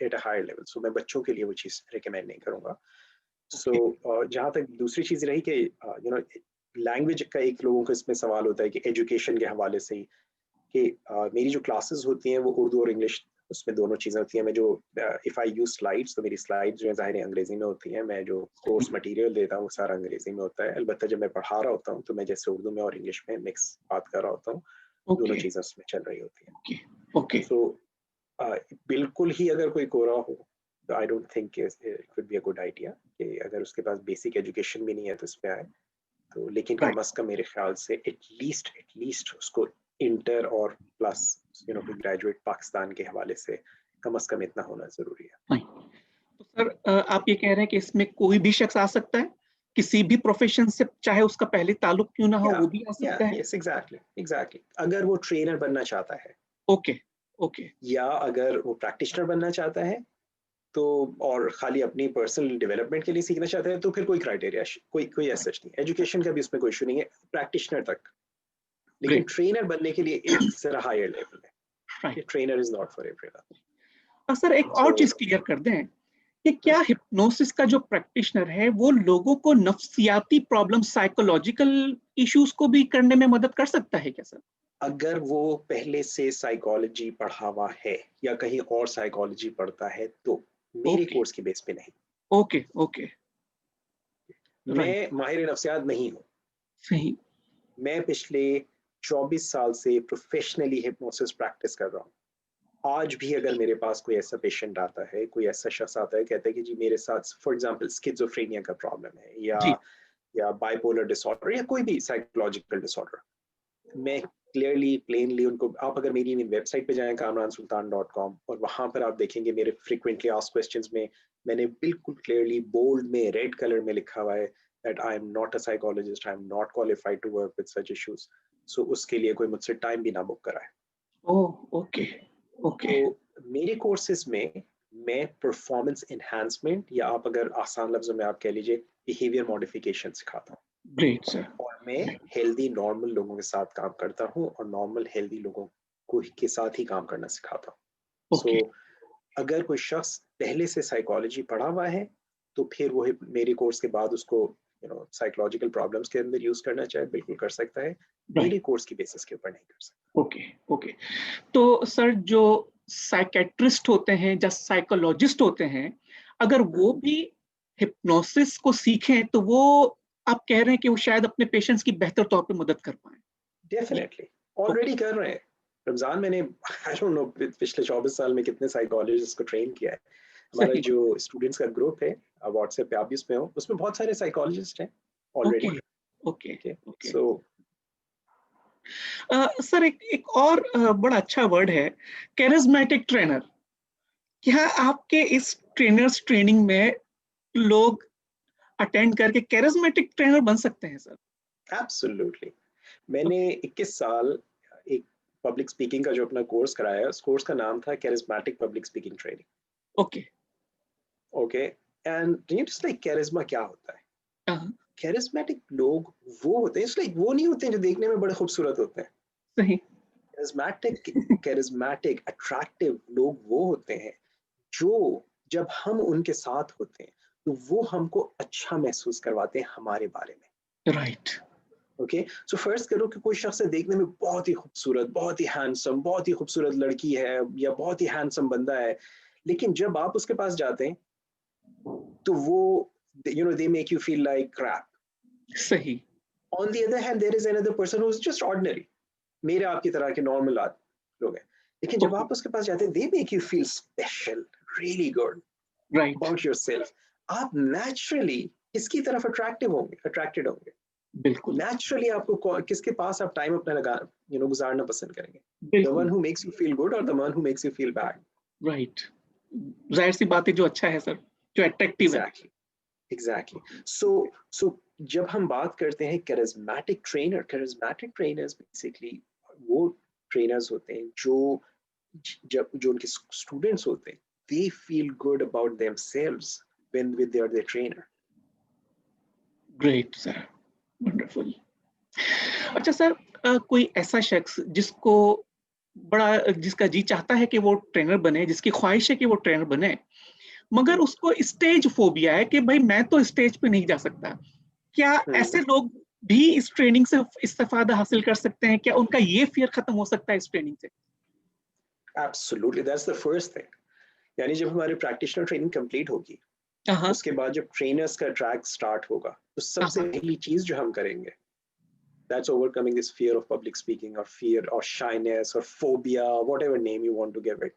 at a higher level. So मैं बच्चों के लिए वो चीज recommend नहीं करूँगा। So जहाँ तक दूसरी चीज रही कि लैंग्वेज का एक लोगों को इसमें सवाल होता है कि एजुकेशन के हवाले से ही कि मेरी जो क्लासेस होती हैं वो उर्दू और इंग्लिश, उसमें दोनों चीज़ें होती हैं। मैं जो इफ़ आई यूज स्लाइड्स, तो मेरी स्लाइड्स जो है ज़ाहिर है अंग्रेजी में होती हैं। मैं जो कोर्स मटेरियल देता हूँ वो सारा अंग्रेजी में होता है। अलबत्ता जब मैं पढ़ा रहा होता हूँ तो मैं जैसे उर्दू में और इंग्लिश में मिक्स बात कर रहा होता हूँ, दोनों ओके चीज़ें उसमें चल रही होती हैं। ओके ओके, सो बिल्कुल ही अगर कोई कोरा हो तो I don't think it would be a good idea कि अगर उसके पास बेसिक एजुकेशन भी नहीं है तो इस पे आए। तो लेकिन राइट, कम अज कम मेरे ख्याल से एटलीस्ट उसको इंटर और प्लस कोई ग्रेजुएट पाकिस्तान के हवाले से कम अज कम इतना होना जरूरी है। फाइन। तो सर आप ये कह रहे हैं कि इसमें कोई भी शख्स आ सकता है, किसी भी प्रोफेशन से, चाहे उसका पहले ताल्लुक क्यों ना हो, वो भी आ सकता है? यस, एग्जैक्टली अगर वो ट्रेनर बनना चाहता है ओके ओके, या अगर वो प्रैक्टिशनर बनना चाहता है तो, और खाली अपनी पर्सनल डेवलपमेंट के लिए सीखना चाहता है तो फिर कोई क्राइटेरिया कोई ऐसा नहीं, एजुकेशन का भी उसमें कोई इशू नहीं है, प्रैक्टिशनर तक। लेकिन ग्रेट, ट्रेनर बनने के लिए एक जरा हायर लेवल है कि right. Trainer is not for everyone. Sir एक और सो चीज क्लियर कर दें कि क्या हिप्नोसिस का जो प्रैक्टिशनर है वो लोगों को नफ्सियाती प्रॉब्लम, साइकोलॉजिकल इश्यूज को भी करने में मदद कर सकता है क्या सर? अगर वो पहले से साइकोलॉजी पढ़ा हुआ है या कहीं और साइकोलॉजी पढ़ता है तो, मेरे ओके कोर्स के बेस पे नहीं। ओके ओके, राइट, मैं माहिर नफ्सियात नहीं हूँ। सही, मैं पिछले 24 साल से प्रोफेशनली हिप्नोसिस प्रैक्टिस कर रहा हूँ। आज भी अगर मेरे पास कोई ऐसा पेशेंट आता है, कोई ऐसा शख्स आता है, कहता है कि जी मेरे साथ फॉर एग्जांपल स्किज़ोफ्रेनिया का प्रॉब्लम है जी, या बाइपोलर डिसऑर्डर या कोई भी साइकोलॉजिकल डिसऑर्डर, मैं क्लियरली प्लेनली उनको, आप अगर मेरी वेबसाइट पे जाएं kamransultan.com और वहां पर आप देखेंगे मेरे फ्रीक्वेंटली आस्क्ड क्वेश्चंस में मैंने बिल्कुल क्लियरली बोल्ड में रेड कलर में लिखा हुआ है that I am not a psychologist, I am not qualified to work with such issues. सो उसके लिए कोई मुझसे टाइम भी ना बुक कराए। ओह ओके ओके तो मेरे कोर्सेज में मैं परफॉर्मेंस एनहांसमेंट, या आप अगर आसान लफ्जों में आप कह लीजिए बिहेवियर मॉडिफिकेशन सिखाता हूँ। Great sir. और मैं हेल्दी नॉर्मल लोगों के साथ काम करता हूँ और नॉर्मल हेल्दी लोगों को के साथ ही काम करना सिखाता हूँ। सो ओके अगर कोई शख्स पहले से साइकोलॉजी पढ़ा हुआ है तो फिर वो मेरे कोर्स के बाद उसको साइकोलॉजिकल प्रॉब्लम्स के अंदर यूज करना चाहे बिल्कुल कर सकता है, राइट मेरे कोर्स की बेसिस के ऊपर नहीं कर सकता। Okay okay. तो सर जो साइकेट्रिस्ट होते हैं या साइकोलॉजिस्ट होते हैं, अगर वो भी हिप्नोसिस को सीखें तो वो आप कह रहे हैं कि वो शायद अपने पेशेंट्स की बेहतर तौर पे मदद कर पाए। डेफिनेटली ओके ऑलरेडी कर रहे हैं। रमजान मैंने आई डोंट नो पिछले 24 साल में कितने साइकोलॉजिस्ट को ट्रेन किया है। हमारा सही जो स्टूडेंट्स का ग्रुप है व्हाट्सएप पे आप भी उसमें हो, उसमें बहुत सारे साइकोलॉजिस्ट हैं okay already. Okay okay okay. So sir एक एक और बड़ा अच्छा वर्ड है, कैरिज्मेटिक ट्रेनर। क्या आपके इस ट्रेनर्स ट्रेनिंग में लोग अटेंड करके कैरिज्मेटिक ट्रेनर बन सकते हैं सर? एब्सोल्युटली। मैंने ओके 21 साल एक पब्लिक स्पीकिंग का जो अपना कोर्स कराया, उस कोर्स का नाम था charismatic public speaking training. Okay okay and just like charisma क्या होता है? हाँ, कैरिज्मेटिक लोग वो होते हैं, इट्स लाइक वो नहीं होते हैं जो देखने में बड़े खूबसूरत होते हैं। सही कैरिज्मेटिक कैरिज्मेटिक अट्रैक्टिव लोग वो होते हैं जो जब हम उनके साथ होते हैं तो वो हमको अच्छा महसूस करवाते हैं हमारे बारे में। राइट ओके सो फर्स्ट करो कि कोई शख्स है देखने में बहुत ही खूबसूरत, बहुत ही हैंडसम, बहुत ही खूबसूरत लड़की है या बहुत ही हैंडसम बंदा है, लेकिन जब आप उसके पास जाते हैं तो वो they make you feel like crap. सही on the other hand there is another person who is just ordinary, मेरे आपकी तरह के नॉर्मल लोग हैं, लेकिन जब ओके आप उसके पास जाते हैं दे make you feel special, really good right about yourself. आप नेचुरली किसकी तरफ अट्रैक्टेड होंगे? बिल्कुल नेचुरली आपको किसके पास आप टाइम अपना लगा गुजारना पसंद करेंगे? द वन बिल्कुल who makes you feel good और the one who makes you feel bad? Right. जाहिर सी बात है, जो अच्छा है सर, जो अट्रैक्टिव है। Exactly exactly. सो जब हम बात करते हैं कैरिज्मेटिक ट्रेनर्स बेसिकली वो ट्रेनर्स होते हैं जो उनके स्टूडेंट्स होते हैं they feel good about themselves when with their trainer. Great sir, wonderful. अच्छा सर, कोई ऐसा शख्स जिसका जी चाहता है कि वो ट्रेनर बने, जिसकी ख्वाहिश है कि वो ट्रेनर बने, मगर उसको स्टेज फोबिया है कि भाई मैं तो स्टेज पे नहीं जा सकता, क्या ऐसे लोग भी इस ट्रेनिंग से इस्तेफादा हासिल कर सकते हैं? क्या उनका ये फियर खत्म हो सकता है इस ट्रेनिंग से? Absolutely that's the first thing. यानी जब हमारी प्रैक्टिशनर ट्रेनिंग कंप्लीट होगी हाँ उसके बाद जब ट्रेनर्स का ट्रैक स्टार्ट होगा तो सबसे हाँ पहली चीज जो हम करेंगे that's overcoming this fear of public speaking or fear or shyness or phobia, whatever name you want to give it.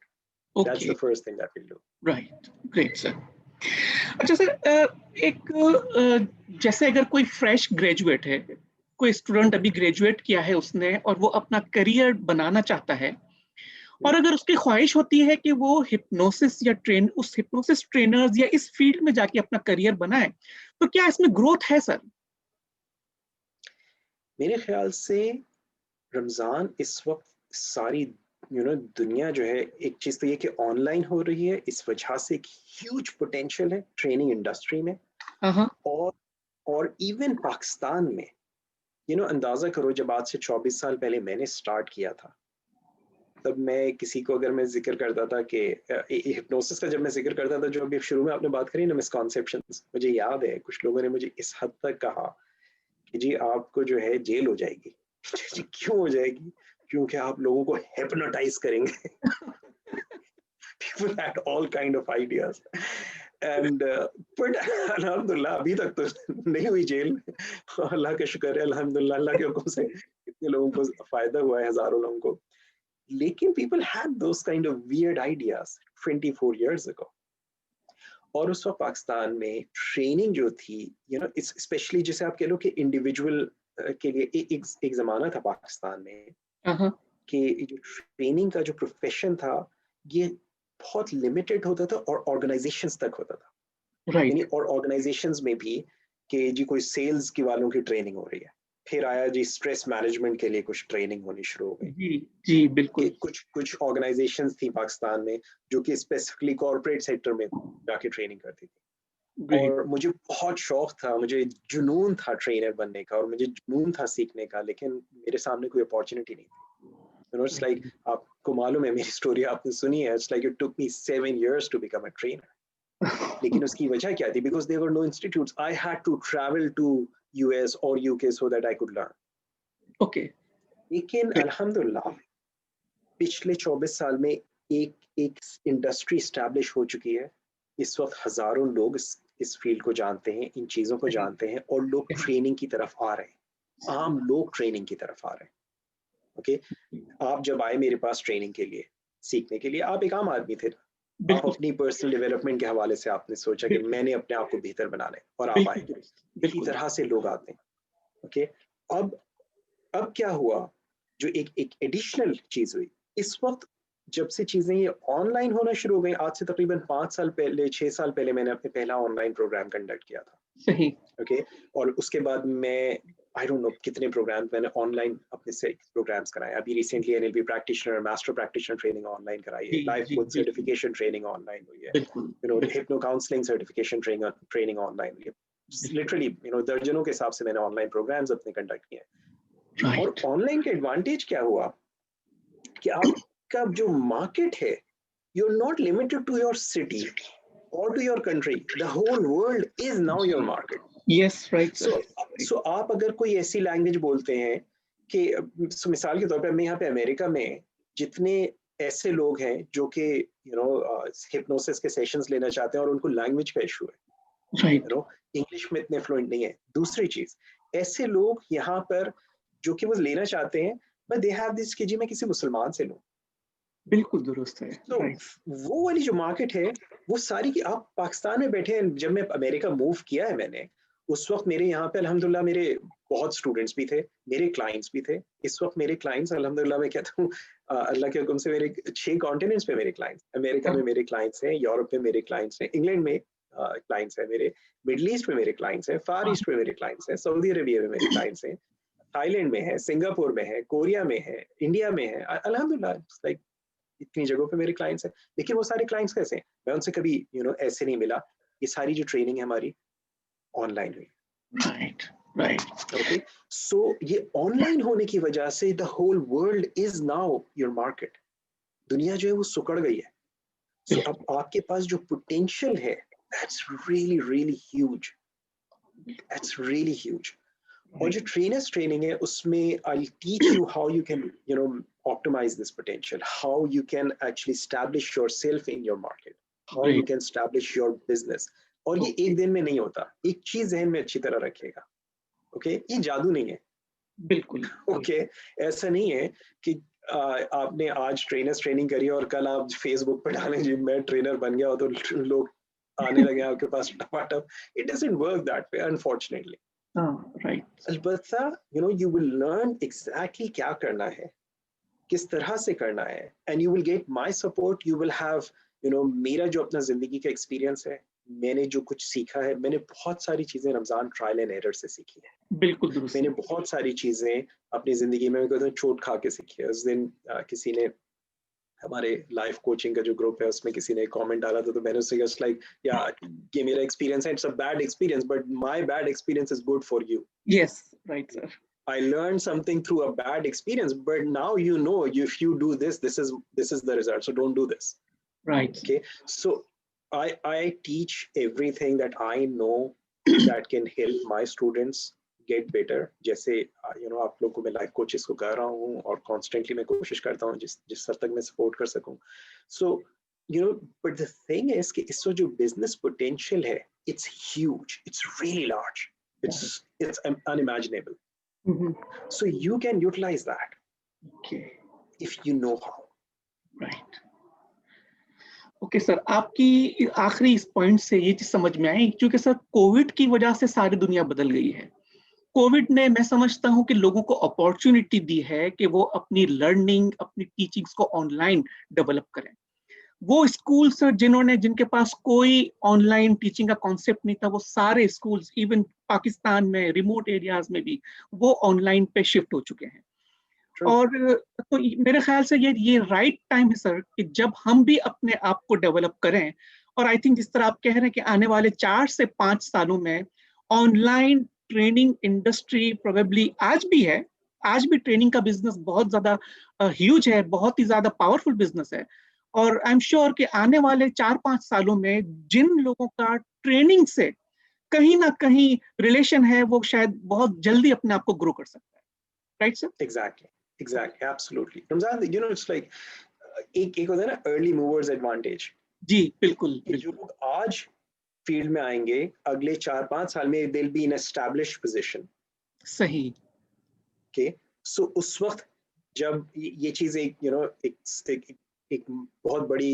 That's okay the first thing that we'll do. Right great sir. अच्छा sir, जैसे अगर कोई fresh graduate है, कोई student अभी graduate किया है उसने और वो अपना करियर बनाना चाहता है, और अगर उसकी ख्वाहिश होती है कि वो उस हिप्नोसिस ट्रेनर्स या इस फील्ड में जाके अपना करियर बनाए, तो क्या इसमें ग्रोथ है सर? मेरे ख्याल से रमजान इस वक्त सारी दुनिया जो है, एक चीज तो ये कि ऑनलाइन हो रही है, इस वजह से एक ह्यूज पोटेंशियल है ट्रेनिंग इंडस्ट्री में। हाँ और और इवन पाकिस्तान में अंदाजा करो जब आज से 24 साल पहले मैंने स्टार्ट किया था तब मैं किसी को अगर मैं जिक्र करता था कि हिप्नोसिस का जब मैं जिक्र करता था, जो अभी शुरू में आपने बात करी ना मिसकॉन्सेप्शंस, मुझे याद है कुछ लोगों ने मुझे इस हद तक कहा कि जी आपको जो है जेल हो जाएगी। जी क्यों हो जाएगी? क्योंकि आप लोगों को हिप्नोटाइज करेंगे। People had all kind of ideas and but अल्हम्दुलिल्लाह अभी तक तो नहीं हुई जेल। अल्लाह का शुक्र है, अल्हम्दुलिल्लाह अल्लाह के हुक्म से कितने लोगों को फायदा हुआ है, हजारों लोगों को। लेकिन people had those kind of weird ideas 24 years ago। और उस वक्त पाकिस्तान में ट्रेनिंग जो थी स्पेशली जिसे आप कह लो कि इंडिविजुअल के लिए एक जमाना था पाकिस्तान में हाँ, कि जो ट्रेनिंग का जो प्रोफेशन था ये बहुत लिमिटेड होता था और ऑर्गेनाइजेशंस तक होता था, यानी राइट। और ऑर्गेनाइजेशंस में भी कि जी कोई सेल्स की वालों की ट्रेनिंग हो रही है, फिर आया जी स्ट्रेस मैनेजमेंट के लिए कुछ ट्रेनिंग होनी शुरू हो गई, जी, जी, कि बिल्कुल। कुछ कुछ ऑर्गेनाइजेशंस थी पाकिस्तान में जो कि स्पेसिफिकली कॉर्पोरेट सेक्टर में जाके ट्रेनिंग करती थी। ग्रेट। और मुझे बहुत शौक था, मुझे जुनून था ट्रेनर बनने का और मुझे जुनून था सीखने का, लेकिन मेरे सामने कोई अपॉर्चुनिटी नहीं थी। You know, it's like आपको मालूम है मेरी स्टोरी आपने सुनी है, it's like it took me 7 years to become a trainer. लेकिन उसकी वजह क्या थी? Because there were no institutes. I had to travel to US or UK so that I could learn. Okay, लेकिन ग्रेट। अल्हम्दुलिल्लाह पिछले 24 साल में एक एक इंडस्ट्री स्टैब्लिश हो चुकी है। इस वक्त हजारों लोग इस फील्ड को जानते हैं, इन चीजों को सही, जानते हैं और लोग सही। ट्रेनिंग की तरफ आ रहे हैं। आम लोग ट्रेनिंग की तरफ आ रहे हैं। ओके, आप जब आए मेरे पास ट्रेनिंग के लिए, सीखने के लिए, आप एक आम आदमी थे। आप बिल्कुल, अपनी पर्सनल डेवलपमेंट के हवाले से आपने सोचा कि बिल्कुल, मैंने अपने आप को बेहतर बनाना है और आप बिल्कुल आए। दुरुस्त, इसी बिल्कुल। तरह से लोग आते हैं। ओके, अब अब क्या हुआ, जो एक एक एडिशनल चीज हुई इस वक्त, जब से चीजें ये ऑनलाइन होना शुरू हो गई, आज से तकरीबन 5 साल पहले 6 साल पहले मैंने अपने पहला ऑनलाइन प्रोग्राम कंडक्ट किया था। सही, ओके, और उसके बाद मैं आई डोंट नो कितने प्रोग्राम मैंने ऑनलाइन अपने से प्रोग्राम्स कराए। अभी recently NLP practitioner, master practitioner training online कराई है, जी, लाइफ जी, कोच बिल्कुल, सर्टिफिकेशन ट्रेनिंग ऑनलाइन हुई है, बिल्कुल, यू नो बिल्कुल, hypno counselling certification training online हुई है। बिल्कुल। लिटरली यू नो दर्जनों के हिसाब से मैंने ऑनलाइन प्रोग्राम्स अपने कंडक्ट किए हैं। और राइट, ऑनलाइन के एडवांटेज क्या हुआ कि आपका जो मार्केट है, you are not limited to your city or to your country, the whole world is now your market. Yes, right so sir. so आप अगर कोई ऐसी लैंग्वेज बोलते हैं कि मिसाल के तौर पे मैं यहाँ पे अमेरिका में जितने ऐसे लोग हैं जो कि यू नो हिप्नोसिस के सेशंस लेना चाहते हैं और उनको लैंग्वेज का इशू है, यू राइट, नो इंग्लिश में इतने फ्लुएंट नहीं है। दूसरी चीज, ऐसे लोग यहाँ पर जो कि वो लेना चाहते हैं, बट दे हैव दिस कि जी मैं किसी मुसलमान से लूं। बिल्कुल दुरुस्त है, तो राइट। वो वाली जो मार्केट है, वो सारी की आप पाकिस्तान में बैठे हैं। जब मैं अमेरिका मूव किया है मैंने, उस वक्त मेरे यहाँ पे अल्हम्दुलिल्लाह मेरे बहुत स्टूडेंट्स भी थे, मेरे क्लाइंट्स भी थे। इस वक्त मेरे क्लाइंट्स अल्हम्दुलिल्लाह मैं कहता हूँ अल्लाह के हुक्म से मेरे 6 कॉन्टिनेंट्स पे मेरे क्लाइंट्स, अमेरिका हाँ, में मेरे क्लाइंट्स हैं, यूरोप में मेरे क्लाइंट्स हैं, इंग्लैंड में क्लाइंट्स हैं मेरे, मिडल ईस्ट में मेरे क्लाइंट्स हैं, फार हाँ, ईस्ट में मेरे क्लाइंट्स हैं, सऊदी अरेबिया में मेरे क्लाइंट्स हैं, थाईलैंड में है, सिंगापुर में है, कोरिया में है, इंडिया में है। अल्हम्दुलिल्लाह लाइक इतनी जगहों पे मेरे क्लाइंट्स हैं। लेकिन वो सारे क्लाइंट्स कैसे हैं? मैं उनसे कभी ऐसे नहीं मिला। ये सारी जो ट्रेनिंग है हमारी ऑनलाइन हुई। राइट, राइट, ओके, सो ये ऑनलाइन होने की वजह से the whole world is now your market. दुनिया जो है वो सुकड़ गई है। सो अब बिल्कुल, आपके पास जो पोटेंशियल है, that's really really huge, that's really huge. और जो राइट, ट्रेनर्स ट्रेनिंग है उसमें आई teach you how you can optimize this potential, how you can actually establish yourself in your market, how you right, can establish your business। और ये okay, एक दिन में नहीं होता। एक चीज जहन में अच्छी तरह रखिएगा, ओके, ये जादू नहीं है। बिल्कुल, ओके, ऐसा नहीं है कि आपने आज ट्रेनर्स ट्रेनिंग करी और कल आप फेसबुक पे डालें जी मैं ट्रेनर बन गया तो लोग आने लगे आपके पास टमाटर। It doesn't work that way unfortunately. हाँ, राइट, अलबत्ता यू विल लर्न एग्जैक्टली क्या करना है, किस तरह से करना है, and you will gate my support. You will have मेरा जो अपना जिंदगी का एक्सपीरियंस है, मैंने जो कुछ सीखा है, मैंने बहुत सारी चीजें रमजान ट्रायल एंड एरर से सीखी है। बिल्कुल दुरुस्त मैंने है। बहुत सारी चीजें अपनी जिंदगी में कहता हूँ चोट खा के सीखी है। उस दिन किसी ने हमारे लाइफ कोचिंग का जो ग्रुप है उसमें किसी ने कमेंट डाला था, तो मैंने उससे कहा लाइक या ये मेरा एक्सपीरियंस है, it's a bad experience but my bad experience is good for you. Yes, right sir. I learned something through a bad experience, but now you know if you do this, this is the result. So don't do this. Right sir. Okay. So I teach everything that I know that can help my students get better. जैसे आप लोगों को मैं life coaches को कर रहा हूँ और कॉन्स्टेंटली मैं कोशिश करता हूँ जिस जिस हद तक मैं सपोर्ट कर सकूँ। So but the thing is कि इसमें जो business potential है, it's huge, it's really large, it's unimaginable. So you can utilize that okay, if you know how. Right. Okay sir, आपकी आखिरी इस पॉइंट से ये चीज समझ में आई, क्योंकि सर कोविड की वजह से सारी दुनिया बदल गई है। कोविड ने, मैं समझता हूँ कि लोगों को अपॉर्चुनिटी दी है कि वो अपनी लर्निंग, अपनी टीचिंग्स को ऑनलाइन डेवलप करें। वो स्कूल्स जिन्होंने, जिनके पास कोई ऑनलाइन टीचिंग का कॉन्सेप्ट नहीं था, वो सारे स्कूल्स इवन पाकिस्तान में रिमोट एरियाज में भी वो ऑनलाइन पे शिफ्ट हो चुके हैं। True. और तो मेरे ख्याल से ये राइट टाइम है सर कि जब हम भी अपने आप को डेवलप करें। और आई थिंक जिस तरह आप कह रहे हैं कि आने वाले 4 से 5 सालों में ऑनलाइन ट्रेनिंग इंडस्ट्री प्रोबेबली आज भी है, आज भी ट्रेनिंग का बिजनेस बहुत ज्यादा ह्यूज है, बहुत ही ज्यादा पावरफुल बिजनेस है। और आई एम श्योर कि आने वाले 4-5 सालों में जिन लोगों का ट्रेनिंग से कहीं ना कहीं रिलेशन है, वो शायद बहुत जल्दी अपने आप को ग्रो कर सकता है। Right sir? Exactly, absolutely. Ramzan, it's like एक होता है ना अर्ली मूवर्स एडवांटेज, जी बिल्कुल कि जो बिल्कुल। लोग आज फील्ड में आएंगे अगले 4-5 साल में they will be in established position. सही। ओके, सो उस वक्त जब ये चीज एक एक बहुत बड़ी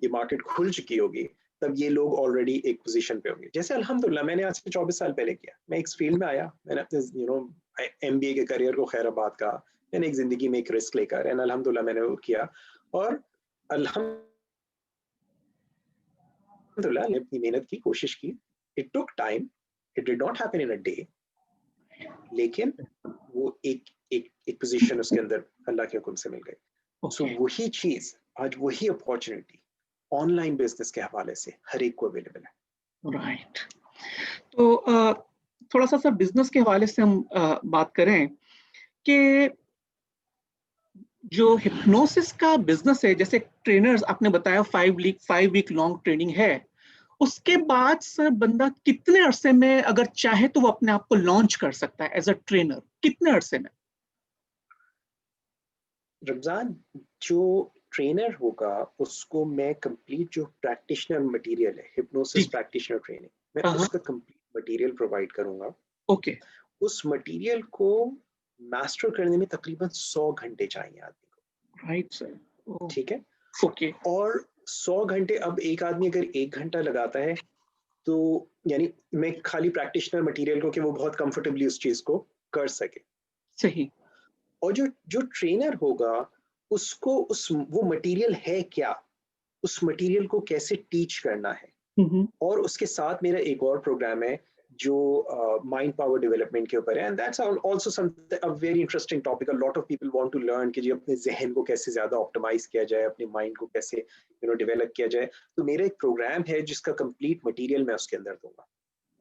ये मार्केट खुल चुकी होगी, तब ये लोग ऑलरेडी एक पोजीशन पे होंगे। जैसे अल्हम्दुलिल्लाह मैंने आज से 24 साल पहले किया, मैं इस फील्ड में आया, मैंने अपने एमबीए के करियर को खैराबाद का, मैंने एक जिंदगी में एक रिस्क लेकर एंड अल्हम्दुलिल्लाह मैंने वो किया। और अल्हम्दुलिल्लाह ने अपनी मेहनत की, कोशिश की। It took time, it did not happen in a day, लेकिन वो एक पोजीशन उसके अंदर अल्लाह के हुक्म से मिल गई। सो वही चीज आज, वही अपॉर्चुनिटी ऑनलाइन बिजनेस के हवाले से हर एक को अवेलेबल है। राइट। तो थोड़ा सा सर बिजनेस के हवाले से हम बात करें कि जो हिप्नोसिस का बिजनेस है, जैसे ट्रेनर्स आपने बताया 5 वीक लॉन्ग ट्रेनिंग है, उसके बाद सर बंदा कितने अरसे में अगर चाहे तो वो अपने आप को लॉन्च कर सकता है एज अ ट्रेनर, कितने अरसे में? रमजान, जो ट्रेनर होगा उसको मैं कंप्लीट जो प्रैक्टिशनर मटेरियल है, हिप्नोसिस जी। प्रैक्टिशनर ट्रेनिंग, मैं हाँ। उसका कंप्लीट मटेरियल प्रोवाइड करूंगा। ओके। उस मटेरियल को मास्टर करने में तकरीबन 100 घंटे चाहिए आदमी को। Right sir. ठीक है, ओके। और 100 घंटे, अब एक आदमी अगर 1 घंटा लगाता है तो यानी मैं खाली प्रैक्टिशनर मटेरियल को कि वो बहुत कंफर्टेबली उस चीज को कर सके। सही। और जो जो ट्रेनर होगा उसको उस वो मटेरियल है क्या, उस मटेरियल को कैसे टीच करना है। हम्म। और उसके साथ मेरा एक और प्रोग्राम है जो माइंड पावर डेवलपमेंट के ऊपर है, and that's also something a very interesting topic. A lot of people want to learn कि जी अपने जहन को कैसे ज्यादा ऑप्टिमाइज किया जाए, अपने माइंड को कैसे डेवलप किया जाए। तो मेरा एक प्रोग्राम है जिसका कंप्लीट मटेरियल मैं उसके अंदर दूंगा।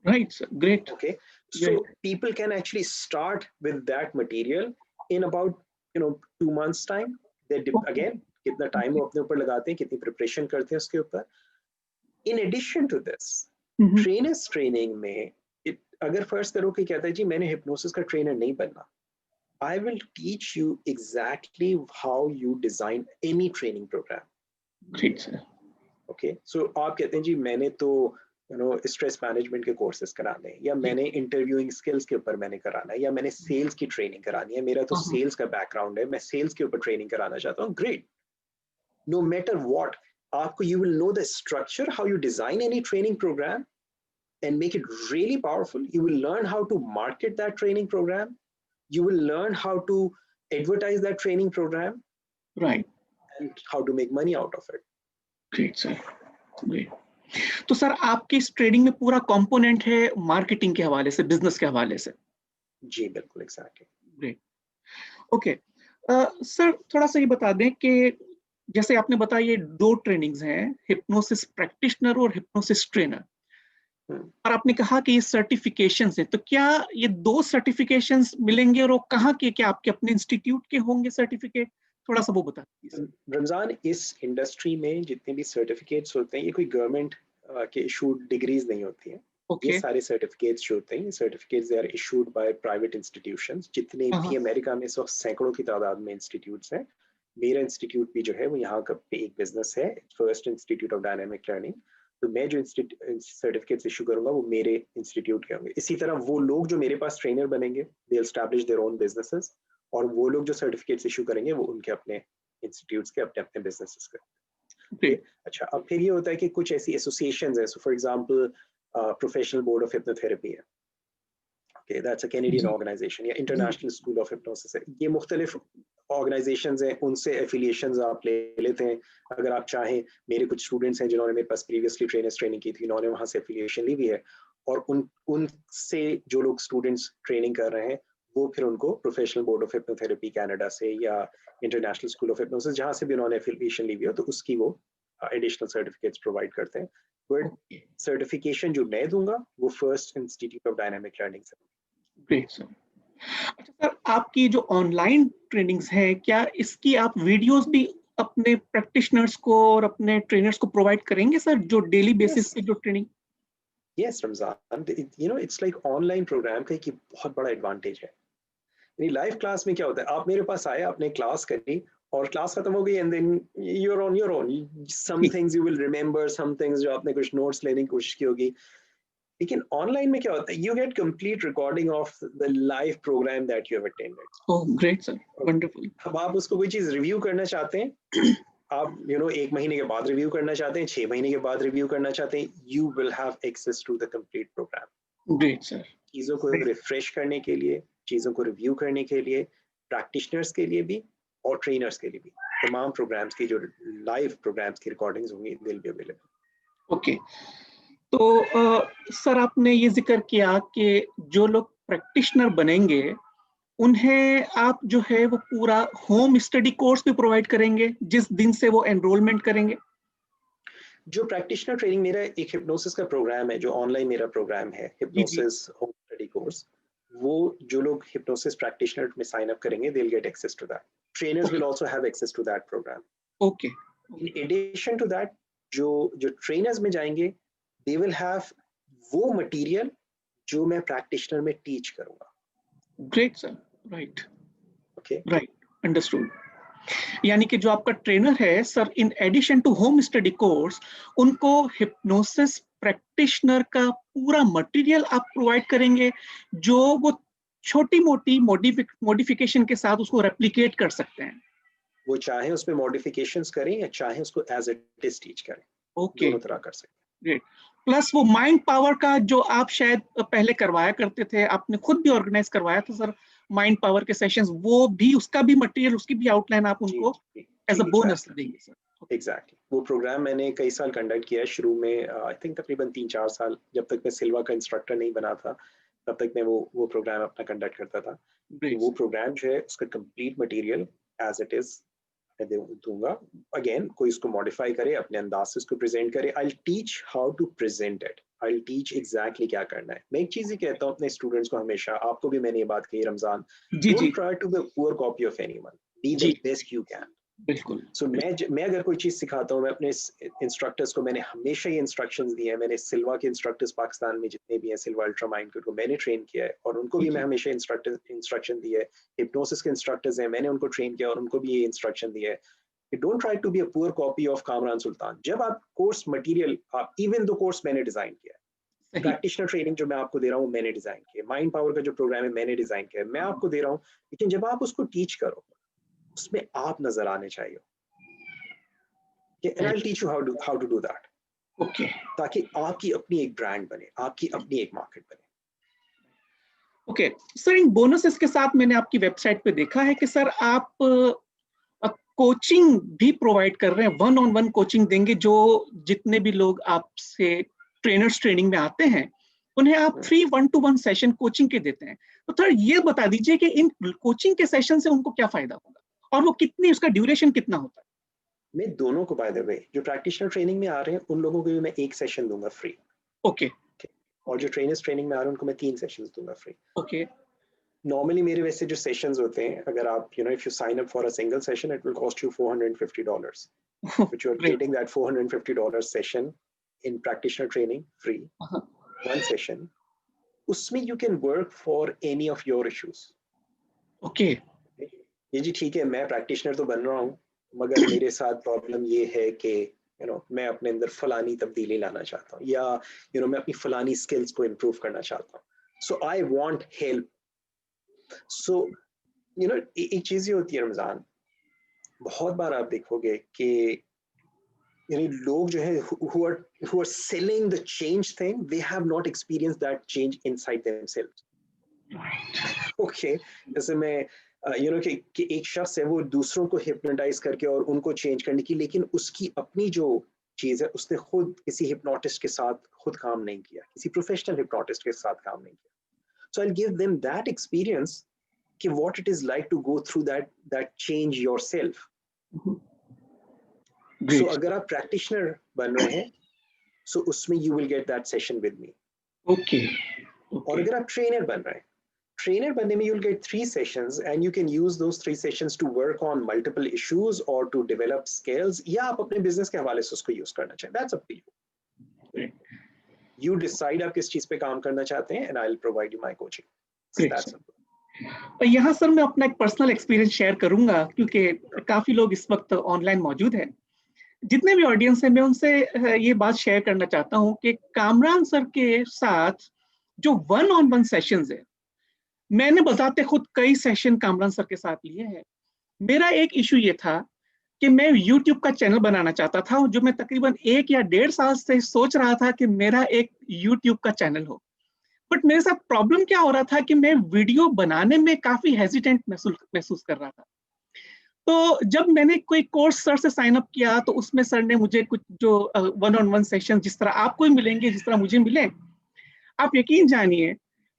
Right sir, great. Okay, so people can actually start with that material in about 2 months time. They again कितना टाइम वो अपने ऊपर लगाते हैं, कितनी प्रिपरेशन करते हैं उसके ऊपर। In addition to this, trainers training में अगर फर्स्ट करो कि कहता है जी मैंने हिप्नोसिस का ट्रेनर नहीं बनना, I will teach you exactly how you design any training program. Great sir. Okay, so आप कहते हैं जी मैंने तो स्ट्रेस मैनेजमेंट के कोर्सेज कराने, या मैंने इंटरव्यूइंग स्किल्स के ऊपर मैंने कराना है, या मैंने सेल्स की ट्रेनिंग करानी है, मेरा तो सेल्स का बैकग्राउंड है, मैं सेल्स के ऊपर ट्रेनिंग कराना चाहता हूँ। ग्रेट, नो मैटर व्हाट, आपको you will know the structure how you design any training program and make it really powerful. You will learn how to market that training program. You will learn how to advertise that training program. Right. And how to make money out of it. Great sir, great. तो sir आपकी इस training में पूरा component है marketing के हवाले से, business के हवाले से? जी बिल्कुल, एग्जैक्टली। ग्रेट। ओके सर, थोड़ा सा ये बता दें कि जैसे आपने बताया ये 2 ट्रेनिंग्स हैं, हिप्नोसिस प्रैक्टिशनर और हिप्नोसिस ट्रेनर, और आपने कहा कि ये सर्टिफिकेशंस हैं, तो क्या ये 2 सर्टिफिकेशंस मिलेंगे और वो कहाँ के, क्या आपके अपने इंस्टीट्यूट के होंगे सर्टिफिकेट? थोड़ा सा वो बता दीजिए। रमजान, इस इंडस्ट्री में जितने भी सर्टिफिकेट्स होते हैं ये कोई गवर्नमेंट के इशूड डिग्रीज नहीं होती हैं। ये सारे सर्टिफिकेट्स जो होते हैं, certificates they are issued by private institutions. जितने भी अमेरिका में सब सैकड़ों की तादाद में इंस्टीट्यूट्स हैं। मेरा इंस्टीट्यूट भी जो है वो यहाँ का एक बिजनेस है, first institute of dynamic learning. तो मैं जो सर्टिफिकेट्स इशू करूंगा वो मेरे इंस्टीट्यूट के होंगे। इसी तरह वो लोग जो मेरे पास ट्रेनर बनेंगे, दे एस्टैब्लिश देयर ओन बिजनेसेस, और वो लोग जो सर्टिफिकेट्स इशू करेंगे वो उनके अपने इंस्टीट्यूट्स के अपने अपने बिजनेसेस के। अच्छा, अब फिर ये होता है कि कुछ ऐसी एसोसिएशंस हैं, so for example professional board of hypnotherapy है, Okay, that's a Canadian जी organization या जी International School of Hypnosis है. ये मुख्तलिफ organizations हैं, उनसे affiliations आप ले लेते हैं. अगर आप चाहें, मेरे कुछ students हैं जिन्होंने मेरे पास previously trainers training की थी, उन्होंने वहाँ से affiliation ली हुई है, और उनसे जो लोग students training कर रहे हैं, वो फिर उनको Professional Board of Hypnotherapy Canada से या International School of Hypnosis जहाँ से भी उन्होंने affiliation ली हुई हो, तो उसकी वो additional certificates provide करते हैं. But ओके certification जो मैं दूंगा, वो First Institute of Dynamic Learning से. Great sir. अच्छा सर, आपकी जो ऑनलाइन ट्रेनिंग्स है, क्या इसकी आप वीडियोस भी अपने प्रैक्टिशनर्स को और अपने ट्रेनर्स को प्रोवाइड करेंगे सर, जो डेली बेसिस Yes, पे जो training? yes, Ramzan. You know, it's like online program का एक ये बहुत बड़ा एडवांटेज है. यानी लाइव क्लास में क्या होता है, आप मेरे पास आए, आपने क्लास करी और क्लास खत्म हो गई, and then you're on your own. Some जी things you will remember, some things जो आपने कुछ नोट्स लेने की कोशिश की होगी. लेकिन ऑनलाइन में क्या होता है, you get complete recording of the live program that you have attended. Oh great sir, Okay. Wonderful. अब आप उसको कोई चीज रिव्यू करना चाहते हैं, आप एक महीने के बाद रिव्यू करना चाहते हैं, 6 महीने के बाद रिव्यू करना चाहते हैं, you will have access to the complete program. Great sir. चीज़ों को ग्रेट। रिफ्रेश करने के लिए, चीज़ों को रिव्यू करने के लिए, प्रैक्टिशनर्स के लिए भी और ट्रेनर्स के लिए भी, तमाम प्रोग्राम्स की जो लाइव प्रोग्राम्स की रिकॉर्डिंग्स होंगी, they will be available. Okay, तो सर आपने ये जिक्र किया कि जो लोग प्रैक्टिशनर बनेंगे, उन्हें आप जो है वो पूरा होम स्टडी कोर्स भी प्रोवाइड करेंगे जिस दिन से वो एनरोलमेंट करेंगे? जो प्रैक्टिशनर ट्रेनिंग, मेरा एक हिप्नोसिस का प्रोग्राम है, जो ऑनलाइन मेरा प्रोग्राम है, जी जी। हिप्नोसिस होम स्टडी कोर्स, वो जो लोग हिप्नोसिस प्रैक्टिशनर में साइन अप करेंगे, they will get access to that. Trainers will also have access to that program. Okay in addition to that, जो जो ट्रेनर्स में जाएंगे, दे विल हैव वो मटेरियल जो मैं प्रैक्टिशनर में टीच करूंगा. Great sir. Right okay. Right, understood. यानी कि जो आपका ट्रेनर है sir, in addition to home study course, उनको हिप्नोसिस प्रैक्टिशनर का पूरा मटेरियल आप प्रोवाइड करेंगे, जो वो छोटी मोटी मॉडिफिकेशन के साथ उसको रेप्लिकेट कर सकते हैं। वो चाहे उसमें मॉडिफिकेशंस करें या चाहे उसको एज इट इज टीच करें, ओके दोनों तरह कर सकते ग्रेट। प्लस वो माइंड पावर का जो आप शायद पहले करवाया करते थे, आपने खुद भी ऑर्गेनाइज करवाया था सर माइंड पावर के सेशंस, वो भी उसका भी मटेरियल, उसकी भी आउटलाइन आप हैं. जी उनको जी एज जी, अ बोनस एग्जैक्टली देंगे सर? एग्जैक्टली. वो प्रोग्राम मैंने कई साल कंडक्ट किया है. शुरू में आई थिंक तकरीबन 3-4 साल, जब तक मैं सिल्वा का इंस्ट्रक्टर नहीं बना था, तब तक मैं वो प्रोग्राम अपना कंडक्ट करता था. तो ग्रेट वो सर। प्रोग्राम जो है, उसका complete material as it is मैं दूंगा. अगेन, कोई इसको मॉडिफाई करे, अपने अंदाज से इसको प्रेजेंट करे. I teach how to present it. I teach exactly क्या करना है. मैं एक चीज ही कहता हूँ अपने स्टूडेंट्स को हमेशा, आपको भी मैंने ये बात कही रमजान, जी जी don't try to be poor copy of anyone, be the जी, बेस्ट यू कैन. बिल्कुल सो मैं अगर कोई चीज सिखाता हूँ, मैं अपने इंस्ट्रक्टर्स को, मैंने हमेशा ये इंस्ट्रक्शंस दिए हैं. मैंने सिल्वा के इंस्ट्रक्टर्स पाकिस्तान में जितने भी हैं, सिल्वा अल्ट्रा माइंड को मैंने ट्रेन किया है, और उनको जी भी मैं जी। हमेशा इंस्ट्रक्शन दिए है. हिप्नोसिस के इंस्ट्रक्टर्स हैं, मैंने उनको ट्रेन किया और उनको भी ये इंस्ट्रक्शन दिया है. Don't try to be a poor copy of Kamran Sultan. जब आप कोर्स मटेरियल, आप इवन दो कोर्स मैंने डिजाइन किया है, सही। प्रैक्टिशनर ट्रेनिंग जो मैं आपको दे रहा हूँ मैंने डिजाइन किया है, माइंड पावर का जो प्रोग्राम है मैंने डिजाइन किया है, मैं आपको दे रहा हूँ. लेकिन जब आप उसको टीच करो, उसमें आप नजर आने चाहिए. And I teach you how to do that, okay ताकि आपकी अपनी एक ब्रांड बने, आपकी अपनी एक मार्केट बने. ओके सर, इन बोनसेस के साथ मैंने आपकी वेबसाइट पे देखा है कि सर आप कोचिंग भी प्रोवाइड कर रहे हैं, वन ऑन वन कोचिंग देंगे, जो जितने भी लोग आपसे ट्रेनर्स ट्रेनिंग में आते हैं, उन्हें आप फ्री 1-to-1 सेशन कोचिंग के देते हैं। तो थोड़ा ये बता दीजिए कि इन कोचिंग के सेशन से उनको क्या फायदा होगा और वो कितनी, उसका ड्यूरेशन कितना होता मैं दोनों को, बाय द वे, जो प्रैक्टिशनर ट्रेनिंग में आ रहे हैं उन लोगों को भी मैं एक सेशन दूंगा फ्री. है? ओके और जो ट्रेनर्स ट्रेनिंग में आ रहे हैं उनको मैं 3 सेशंस दूंगा फ्री. ओके नॉर्मली मेरे वैसे जो सेशंस होते हैं, अगर आप if you sign up for a single session, it will cost you $450, but you are great. getting that $450 session in practitioner training free, one session. उसमें you can work for any of your issues. Okay ये जी ठीक है, मैं practitioner तो बन रहा हूँ, मगर मेरे साथ प्रॉब्लम ये है कि मैं अपने अंदर फलानी तब्दीली लाना चाहता हूँ, या मैं अपनी फलानी स्किल्स को इम्प्रूव करना चाहता हूँ. सो आई वांट हेल्प. सो एक चीज ये होती है रमजान, बहुत बार आप देखोगे कि यानी लोग जो है who are selling the change thing, they have not experienced that change inside themselves. Okay, जैसे मैं कि एक शख्स है वो दूसरों को हिप्नोटाइज करके और उनको चेंज करने की, लेकिन उसकी अपनी जो चीज है उसने खुद किसी हिप्नोटिस्ट के साथ खुद काम नहीं किया, किसी प्रोफेशनल हिप्नोटिस्ट के साथ काम नहीं किया। So I give them that experience कि what it is like to go through that change yourself. So अगर आप प्रैक्टिशनर बन रहे हैं, सो उसमें you will get that session with me. Okay और अगर आप ट्रेनर बन रहे हैं, ट्रेनर बनने में you'll get 3 sessions and you can use those 3 sessions to work on multiple issues or to develop skills, या आप अपने बिजनेस के हवाले से उसको यूज करना चाहें, that's up to you. You decide आप किस चीज पे काम करना चाहते हैं and I'll provide you my coaching. So that's simple. यहाँ सर मैं अपना एक पर्सनल एक्सपीरियंस शेयर करूंगा, क्योंकि काफी लोग इस वक्त ऑनलाइन मौजूद हैं। जितने भी ऑडियंस है मैं उनसे ये बात शेयर करना चाहता हूँ कि कामरान सर के साथ जो 1-on-1 सेशंस है, मैंने बजाते खुद कई सेशन कामरान सर के साथ लिए हैं। मेरा एक इशू ये था कि मैं YouTube का चैनल बनाना चाहता था, जो मैं तकरीबन 1 या 1.5 साल से सोच रहा था कि मेरा एक YouTube का चैनल हो। बट मेरे साथ प्रॉब्लम क्या हो रहा था कि मैं वीडियो बनाने में काफी हेजिटेंट महसूस कर रहा था। तो जब मैंने कोई कोर्स सर से साइन अप किया, तो उसमें सर ने मुझे कुछ जो 1-on-1 सेशन जिस तरह आपको मिलेंगे, जिस तरह मुझे मिले, आप यकीन जानिए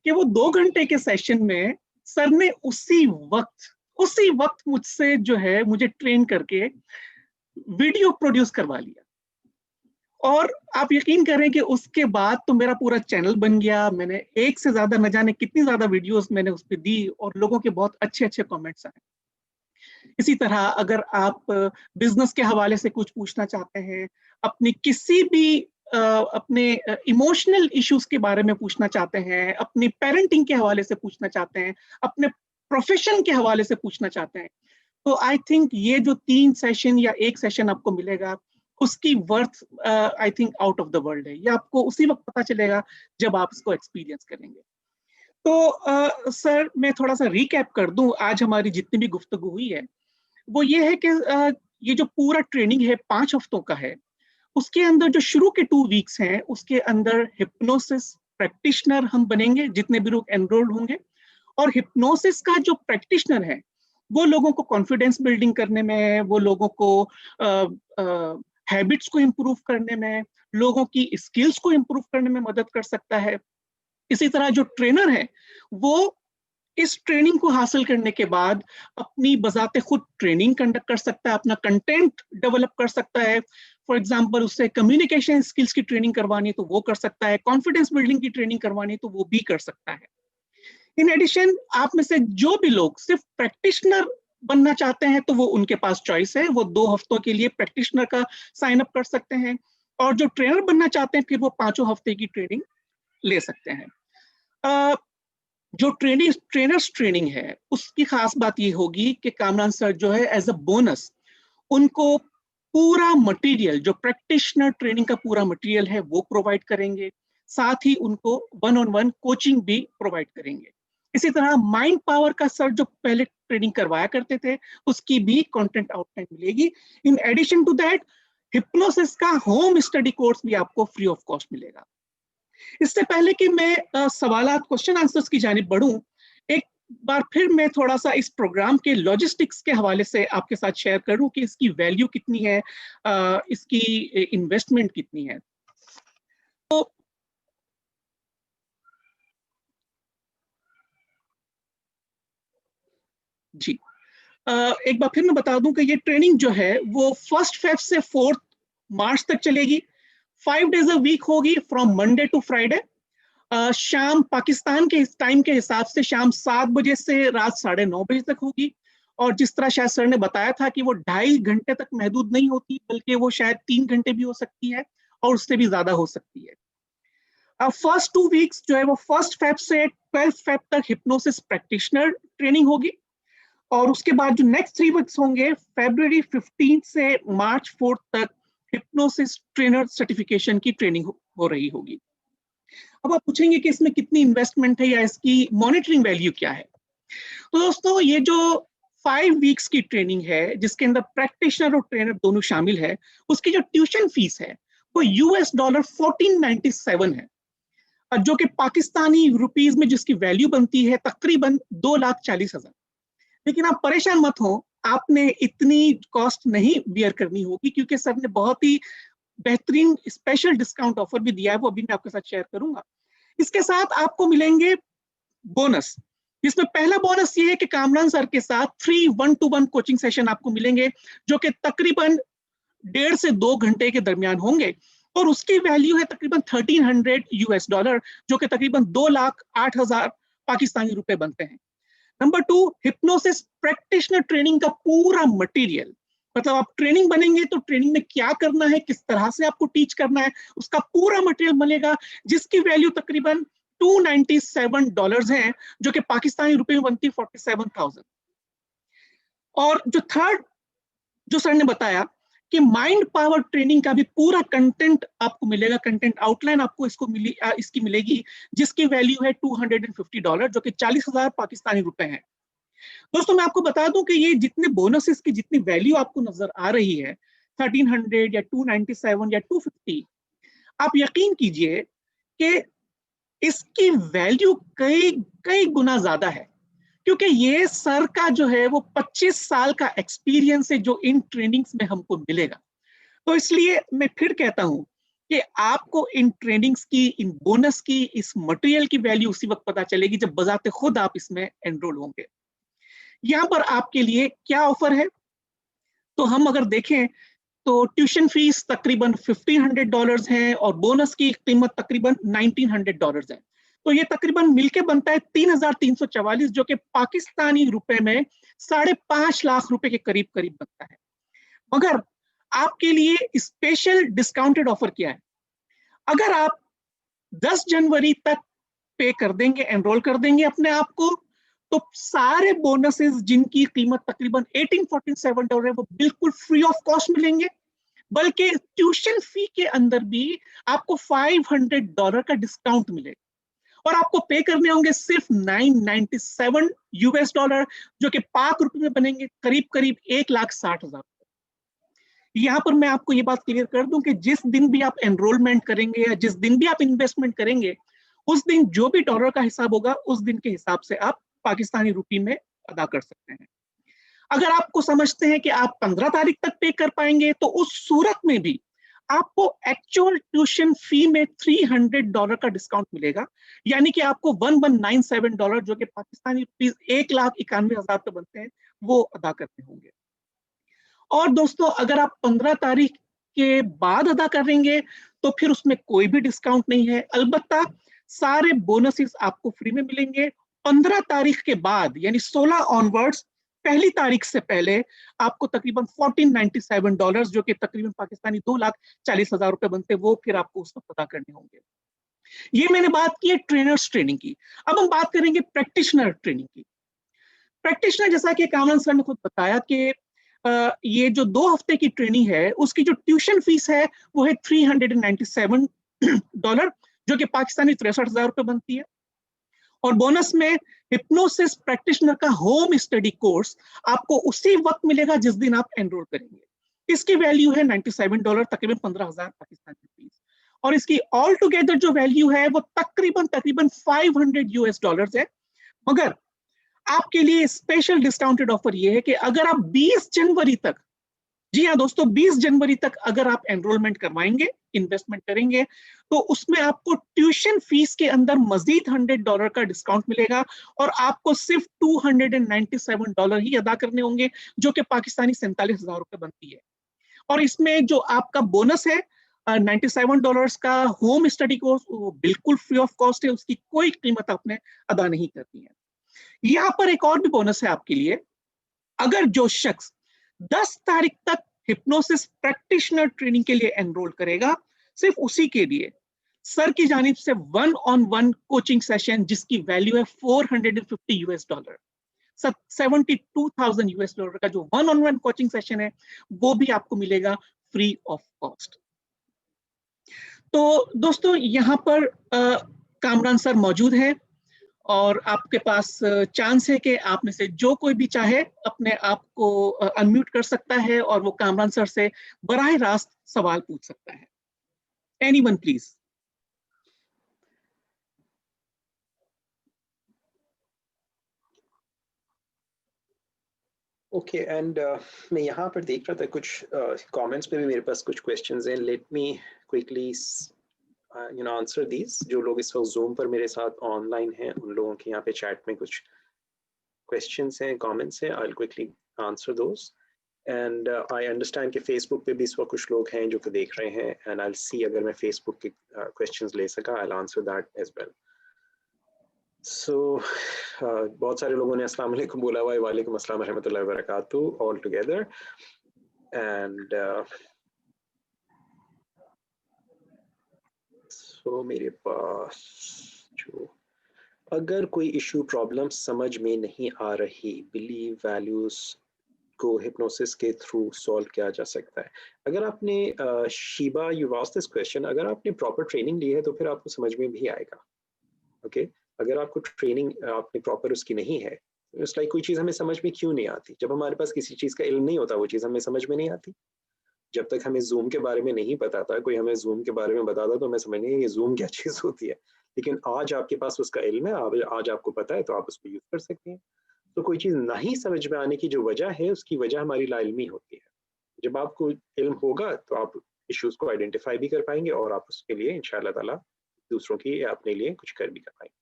कि वो 2 घंटे के सेशन में सर ने उसी वक्त मुझसे जो है मुझे ट्रेन करके वीडियो प्रोड्यूस करवा लिया। और आप यकीन करें कि उसके बाद तो मेरा पूरा चैनल बन गया। मैंने एक से ज्यादा न जाने कितनी ज्यादा वीडियोस मैंने उस पर दी और लोगों के बहुत अच्छे अच्छे कमेंट्स आए। इसी तरह अगर आप बिजनेस के हवाले से कुछ पूछना चाहते हैं, अपनी किसी भी अपने इमोशनल इश्यूज के बारे में पूछना चाहते हैं, अपनी पेरेंटिंग के हवाले से पूछना चाहते हैं, अपने प्रोफेशन के हवाले से पूछना चाहते हैं, तो आई थिंक ये जो 3 सेशन या 1 सेशन आपको मिलेगा, उसकी worth I think out of the world है। ये आपको उसी वक्त पता चलेगा जब आप इसको एक्सपीरियंस करेंगे। तो सर मैं थोड़ा सा रिकैप कर दूं, आज हमारी जितनी भी गुफ्तगू हुई है वो ये है कि ये जो पूरा ट्रेनिंग है 5 हफ्तों का है, उसके अंदर जो शुरू के 2 वीक्स हैं उसके अंदर हिप्नोसिस प्रैक्टिशनर हम बनेंगे, जितने भी लोग एनरोल्ड होंगे। और हिप्नोसिस का जो प्रैक्टिशनर है वो लोगों को कॉन्फिडेंस बिल्डिंग करने में, वो लोगों को हैबिट्स को इम्प्रूव करने में, लोगों की स्किल्स को इम्प्रूव करने में मदद कर सकता है। इसी तरह जो ट्रेनर है वो इस ट्रेनिंग को हासिल करने के बाद अपनी बजाते खुद ट्रेनिंग कंडक्ट कर सकता है, अपना कंटेंट डेवलप कर सकता है। फॉर एग्जांपल उससे कम्युनिकेशन स्किल्स की ट्रेनिंग करवानी तो वो कर सकता है, कॉन्फिडेंस बिल्डिंग की ट्रेनिंग करवानी तो वो भी कर सकता है। इन एडिशन आप में से जो भी लोग सिर्फ प्रैक्टिशनर बनना चाहते हैं तो वो उनके पास चॉइस है, वो 2 हफ्तों के लिए प्रैक्टिशनर का साइन अप कर सकते हैं। और जो ट्रेनर बनना चाहते हैं फिर वो 5 हफ्ते की ट्रेनिंग ले सकते हैं। जो ट्रेनर्स ट्रेनिंग है उसकी खास बात ये होगी कि कामरान सर जो है एज अ बोनस उनको पूरा मटेरियल, जो प्रैक्टिशनर ट्रेनिंग का पूरा मटेरियल है वो प्रोवाइड करेंगे, साथ ही उनको 1-on-1 कोचिंग भी प्रोवाइड करेंगे। इसी तरह माइंड पावर का सर जो पहले ट्रेनिंग करवाया करते थे उसकी भी कंटेंट आउटलाइन मिलेगी। In addition to that hypnosis का होम स्टडी कोर्स भी आपको फ्री ऑफ कॉस्ट मिलेगा। इससे पहले कि मैं सवालात क्वेश्चन आंसर्स की जानिब बढ़ूं, एक बार फिर मैं थोड़ा सा इस प्रोग्राम के लॉजिस्टिक्स के हवाले से आपके साथ शेयर करूं कि इसकी वैल्यू कितनी है, इसकी इन्वेस्टमेंट कितनी है। तो जी एक बार फिर मैं बता दूं कि ये ट्रेनिंग जो है वो 1 फेब से 4 मार्च तक चलेगी। 5 डेज अ वीक होगी, फ्रॉम मंडे टू फ्राइडे। शाम पाकिस्तान के टाइम के हिसाब से शाम 7 बजे से रात 9:30 बजे तक होगी। और जिस तरह शायद सर ने बताया था कि वो 2.5 घंटे तक महदूद नहीं होती, बल्कि वो शायद 3 घंटे भी हो सकती है और उससे भी ज्यादा हो सकती है। फर्स्ट 2 वीक्स जो है वो 1 फेब से 12 फेब तक हिप्नोसिस प्रैक्टिशनर ट्रेनिंग होगी। और उसके बाद जो नेक्स्ट 3 वीक्स होंगे, February 15 से March 4 तक हिप्नोसिस ट्रेनर सर्टिफिकेशन की ट्रेनिंग हो रही होगी। अब आप पूछेंगे कि इसमें कितनी इन्वेस्टमेंट है या इसकी मॉनिटरिंग वैल्यू क्या है। तो दोस्तों ये जो 5 वीक्स की ट्रेनिंग है जिसके अंदर प्रैक्टिशनर और ट्रेनर दोनों शामिल है, उसकी जो ट्यूशन फीस है वो $1497 है। जो कि पाकिस्तानी रुपीस में जिसकी वैल्यू बनती है तकरीबन 2,40,000। लेकिन आप परेशान मत हो, आपने इतनी कॉस्ट नहीं बियर करनी होगी, क्योंकि सर ने बहुत ही बेहतरीन स्पेशल डिस्काउंट ऑफर भी दिया है, वो अभी मैं आपके साथ शेयर करूंगा। इसके साथ आपको मिलेंगे बोनस, जिसमें पहला बोनस ये है कि कामरान सर के साथ फ्री 1-to-1 कोचिंग सेशन आपको मिलेंगे, जो कि तकरीबन 1.5 से 2 घंटे के दरमियान होंगे, और उसकी वैल्यू है तकरीबन $1,300, जो कि तकरीबन 2,08,000 पाकिस्तानी रुपए बनते हैं। नंबर 2, हिप्नोसिस प्रैक्टिशनर ट्रेनिंग का पूरा मटेरियल, मतलब आप ट्रेनिंग बनेंगे तो ट्रेनिंग में क्या करना है, किस तरह से आपको टीच करना है, उसका पूरा मटेरियल मिलेगा, जिसकी वैल्यू तकरीबन $297 है, जो कि पाकिस्तानी रुपए में बनती है 47,000। और जो थर्ड जो सर ने बताया कि माइंड पावर ट्रेनिंग का भी पूरा कंटेंट आपको मिलेगा, कंटेंट आउटलाइन आपको इसकी मिलेगी, जिसकी वैल्यू है $250, जो कि 40,000 पाकिस्तानी रुपए हैं। दोस्तों मैं आपको बता दूं कि ये जितने बोनसेस की जितनी वैल्यू आपको नजर आ रही है, 1300 या 297 या 250, आप यकीन कीजिए कि इसकी वैल्यू कई कई गुना ज्यादा है, क्योंकि ये सर का जो है वो 25 साल का एक्सपीरियंस है जो इन ट्रेनिंग्स में हमको मिलेगा। तो इसलिए मैं फिर कहता हूं कि आपको इन ट्रेनिंग्स की, इन बोनस की, इस मटेरियल की वैल्यू उसी वक्त पता चलेगी जब बजाते खुद आप इसमें एनरोल होंगे। यहाँ पर आपके लिए क्या ऑफर है, तो हम अगर देखें तो ट्यूशन फीस तकरीबन $1,500 है और बोनस की कीमत तकरीबन $1,900 है। तो ये तकरीबन मिलके बनता है 3,344, जो कि पाकिस्तानी रुपए में 5.5 लाख रुपए के करीब करीब बनता है। मगर आपके लिए स्पेशल डिस्काउंटेड ऑफर क्या है, अगर आप 10 जनवरी तक पे कर देंगे, एनरोल कर देंगे अपने आप को, तो सारे बोनसेस जिनकी कीमत तकरीबन $1,847 है वो बिल्कुल फ्री ऑफ कॉस्ट मिलेंगे, बल्कि ट्यूशन फी के अंदर भी आपको $500 का डिस्काउंट मिलेगा, और आपको पे करने होंगे सिर्फ $997, जो कि पाक रुपए में बनेंगे करीब करीब 1,60,000। यहाँ पर मैं आपको ये बात क्लियर कर दूं कि जिस दिन भी आप एनरोलमेंट करेंगे या जिस दिन भी आप इन्वेस्टमेंट करेंगे, उस दिन जो भी डॉलर का हिसाब होगा उस दिन के हिसाब से आप पाकिस्तानी रुपये में अदा कर सकते हैं। अगर आपको समझते हैं कि आप 15 तारीख तक पे कर पाएंगे, तो उस सूरत में भी आपको एक्चुअल ट्यूशन फी में $300 का डिस्काउंट मिलेगा, यानी कि आपको $1,197, जो कि पाकिस्तानी रुपीज 1,91,000 पे बनते हैं, वो अदा करने होंगे। और दोस्तों अगर आप 15 तारीख के बाद अदा करेंगे तो फिर उसमें कोई भी डिस्काउंट नहीं है, अलबत्ता सारे बोनसेस आपको फ्री में मिलेंगे। 15 तारीख के बाद यानी 16 ऑनवर्ड्स, पहली तारीख से पहले आपको तकरीबन $1,497, जो कि तकरीबन पाकिस्तानी 2,40,000 रुपए बनते हैं, वो फिर आपको उस वक्त अदा करने होंगे। ये मैंने बात की है ट्रेनर्स ट्रेनिंग की। अब हम बात करेंगे प्रैक्टिशनर ट्रेनिंग की। प्रैक्टिशनर, जैसा कि कामरान सर ने खुद बताया कि ये जो 2 हफ्ते की ट्रेनिंग है उसकी जो ट्यूशन फीस है वो है $397, जो कि पाकिस्तानी 63,000 रुपए बनती है। और बोनस में हिप्नोसिस प्रैक्टिशनर का होम स्टडी कोर्स आपको उसी वक्त मिलेगा जिस दिन आप एनरोल करेंगे। इसकी वैल्यू है $97, तकरीबन 15,000 पाकिस्तानी रुपीस। और इसकी ऑल टुगेदर जो वैल्यू है वो तकरीबन $500 है। मगर आपके लिए स्पेशल डिस्काउंटेड ऑफर ये है कि अगर आप 20 जनवरी तक, जी हाँ दोस्तों 20 जनवरी तक अगर आप एनरोलमेंट करवाएंगे, इन्वेस्टमेंट करेंगे, तो उसमें आपको ट्यूशन फीस के अंदर मजीद $100 का डिस्काउंट मिलेगा, और आपको सिर्फ $297 ही अदा करने होंगे, जो कि पाकिस्तानी 47,000 रुपए बनती है। और इसमें जो आपका बोनस है $97 का होम स्टडी कोर्स, वो बिल्कुल फ्री ऑफ कॉस्ट है, उसकी कोई कीमत आपने अदा नहीं करनी है। यहाँ पर एक और भी बोनस है आपके लिए, अगर जो शख्स 10 तारीख तक हिप्नोसिस प्रैक्टिशनर ट्रेनिंग के लिए एनरोल करेगा, सिर्फ उसी के लिए सर की जानिब से 1-on-1 कोचिंग सेशन जिसकी वैल्यू है $450, $72,000 का जो 1-on-1 कोचिंग सेशन है वो भी आपको मिलेगा फ्री ऑफ कॉस्ट। तो दोस्तों यहाँ पर कामरान सर मौजूद है, और आपके पास चांस है कि आप में से जो कोई भी चाहे अपने आप को अनम्यूट कर सकता है और वो कामरान सर से बराह रास्त सवाल पूछ सकता है। Anyone please. ओके एंड मैं यहाँ पर देख रहा था कुछ कमेंट्स पे भी मेरे पास कुछ क्वेश्चंस हैं. Let me quickly answer these. जो लोग इस वक्त जूम पर मेरे साथ ऑनलाइन हैं उन लोगों के यहाँ पे चैट में कुछ क्वेश्चंस हैं, कमेंट्स हैं. I will quickly answer those. And I understand कि फेसबुक पे भी इस वक्त कुछ लोग हैं जो कि देख रहे हैं, एंड आई विल सी अगर मैं फेसबुक के क्वेश्चंस ले सका, I will answer that as well. So बहुत सारे लोगों ने अस्सलाम वालेकुम बोला हुआ है. वालेकुम अस्सलाम रहमतुल्लाहि व बरकातुहू ऑल टुगेदर. एंड सो मेरे पास जो अगर कोई इशू प्रॉब्लम समझ में नहीं आ रही, बिलीव वैल्यूज को हिप्नोसिस के थ्रू सॉल्व किया जा सकता है. अगर आपने Sheeba you asked this question, अगर आपने प्रॉपर ट्रेनिंग ली है तो फिर आपको समझ में भी आएगा. ओके अगर आपको ट्रेनिंग आपने प्रॉपर उसकी नहीं है, इट्स लाइक कोई चीज़ हमें समझ में क्यों नहीं आती. जब हमारे पास किसी चीज़ का इल्म नहीं होता वो चीज़ हमें समझ में नहीं आती. जब तक हमें जूम के बारे में नहीं पता था, कोई हमें जूम के बारे में बताता तो हमें समझ नहीं ये जूम क्या चीज़ होती है. लेकिन आज आपके पास उसका इल्म है, आज आपको पता है, तो आप उसको यूज कर सकते हैं. तो कोई चीज़ नहीं समझ में आने की जो वजह है, उसकी वजह हमारी लाइल्मी होती है. जब आपको इल्म होगा तो आप इश्यूज को आइडेंटिफाई भी कर पाएंगे और आप उसके लिए इंशाल्लाह ताला दूसरों की या अपने लिए कुछ कर भी कर पाएंगे.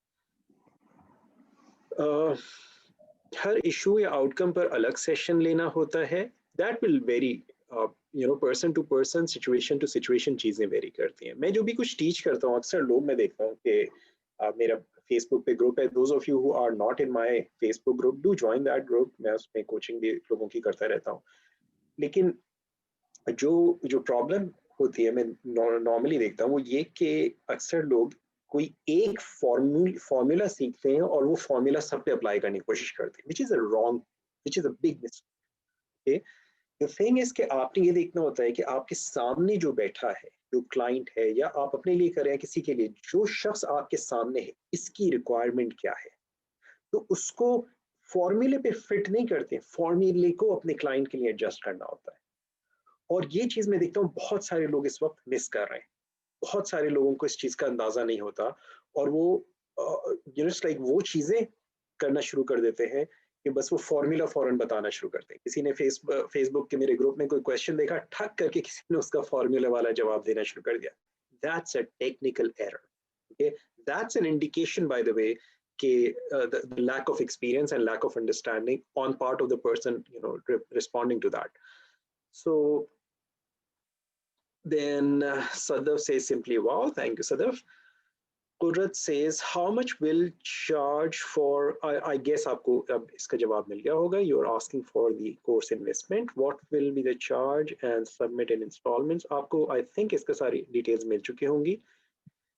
हर इशू या आउटकम पर अलग सेशन लेना होता है. That will vary, person to person, situation to situation चीज़ें वेरी करती हैं. मैं जो भी कुछ टीच करता हूँ, अक्सर लोग मैं देखता हूँ कि मेरा फेसबुक पे ग्रुप है. Those of you who are not in my Facebook group, do join that group. मैं उसमें कोचिंग भी लोगों की करता रहता हूँ. लेकिन जो जो प्रॉब्लम होती है, मैं नॉर्मली देखता हूँ वो ये कि अक्सर लोग कोई एक फॉर्मूला सीखते हैं और वो फॉर्मूला सब पे अप्लाई करने की कोशिश करते हैं, which is a wrong, which is a big mistake. The thing is कि आपने ये देखना होता है कि आपके सामने जो बैठा है, जो क्लाइंट है, या आप अपने लिए कर रहे हैं किसी के लिए, जो शख्स आपके सामने है, इसकी रिक्वायरमेंट क्या है. तो उसको फॉर्मूले पे फिट नहीं करते, फॉर्मूले को अपने क्लाइंट के लिए एडजस्ट करना होता है. और ये चीज़ मैं देखता हूँ बहुत सारे लोग इस वक्त मिस कर रहे हैं. बहुत सारे लोगों को इस चीज़ का अंदाजा नहीं होता और वो लाइक वो चीज़ें करना शुरू कर देते हैं कि बस वो फॉर्मूला फौरन बताना शुरू करते हैं. किसी ने फेसबुक के मेरे ग्रुप में कोई क्वेश्चन देखा, ठक करके किसी ने उसका फॉर्मूला वाला जवाब देना शुरू कर दिया. That's a technical error. Okay that's an indication bye the वे कि the lack of experience and lack of understanding on part of the person responding to that. So then Sadav says simply, wow, thank you, Sadav. Qurrat says, how much will charge for, I guess आपको अब इसका जवाब मिल गया होगा. You're asking for the course investment. What will be the charge and submit in installments? आपको I think इसका सारी details मिल चुकी होंगी.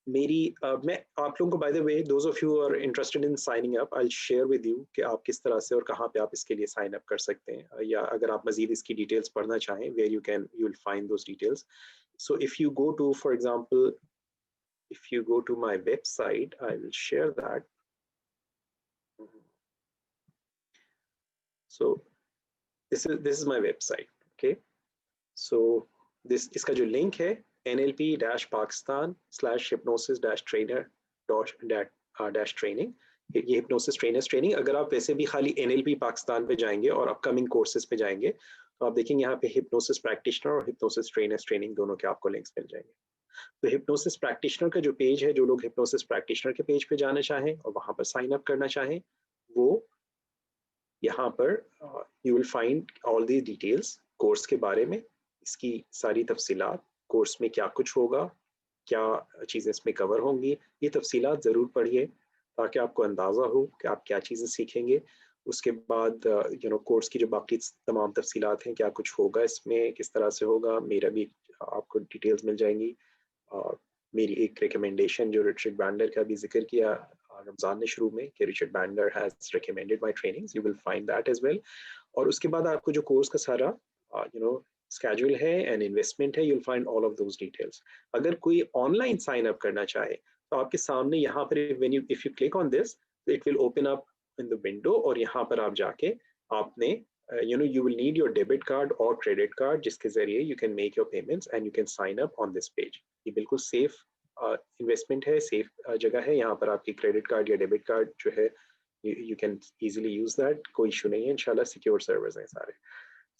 मैं आप लोगों को, by the way, those of you who are interested in signing up, I'll share with you कि आप किस तरह से और कहाँ पे आप इसके लिए sign up कर सकते हैं, या अगर आप मजीद इसकी details पढ़ना चाहें, where you will find those details. So if you go to, for example, if you go to my website, I will share that. So this is my website. Okay, so इसका जो link है nlp-pakistan/hypnosis-trainer-training, ये hypnosis trainers training. अगर आप वैसे भी खाली NLP Pakistan पे जाएंगे और अपकमिंग कोर्सेज पे जाएंगे तो आप देखेंगे यहाँ पे हिप्नोसिस प्रैक्टिशनर और हिप्नोसिस ट्रेनर्स ट्रेनिंग दोनों के आपको लिंक्स मिल जाएंगे. तो हिप्नोसिस प्रैक्टिशनर का जो पेज है, जो लोग हिप्नोसिस प्रैक्टिशनर के पेज पे जाना चाहें और वहां पर साइन अप करना चाहें, वो यहाँ पर you will find all the details course के बारे में, इसकी सारी तफसीलात, कोर्स में क्या कुछ होगा, क्या चीज़ें इसमें कवर होंगी. ये तफसीलात ज़रूर पढ़िए ताकि आपको अंदाज़ा हो कि आप क्या चीज़ें सीखेंगे. उसके बाद कोर्स की जो बाकी तमाम तफसीलात हैं, क्या कुछ होगा इसमें, किस तरह से होगा, मेरा भी आपको डिटेल्स मिल जाएंगी. मेरी एक रिकमेंडेशन जो रिचर्ड बैंडलर का भी जिक्र किया रमज़ान ने शुरू में कि Richard Bandler has recommended my trainings, you will find that as well. और उसके बाद आपको जो कोर्स का सारा स्केड्यूल है एंड इन्वेस्टमेंट है, you will find all of those details. अगर कोई ऑनलाइन साइन अप करना चाहे तो आपके सामने यहाँ पर if you click on this, it will open up in the window और यहाँ पर आप जाके आपने you will need your debit card or credit card जिसके जरिए you can make your payments and you can sign up on this page. ये बिल्कुल सेफ इन्वेस्टमेंट है, सेफ जगह है. यहाँ पर आपकी क्रेडिट कार्ड या डेबिट कार्ड जो है you can easily use that, कोई इशू नहीं है, इंशाल्लाह सिक्योर सर्वर्स हैं सारे.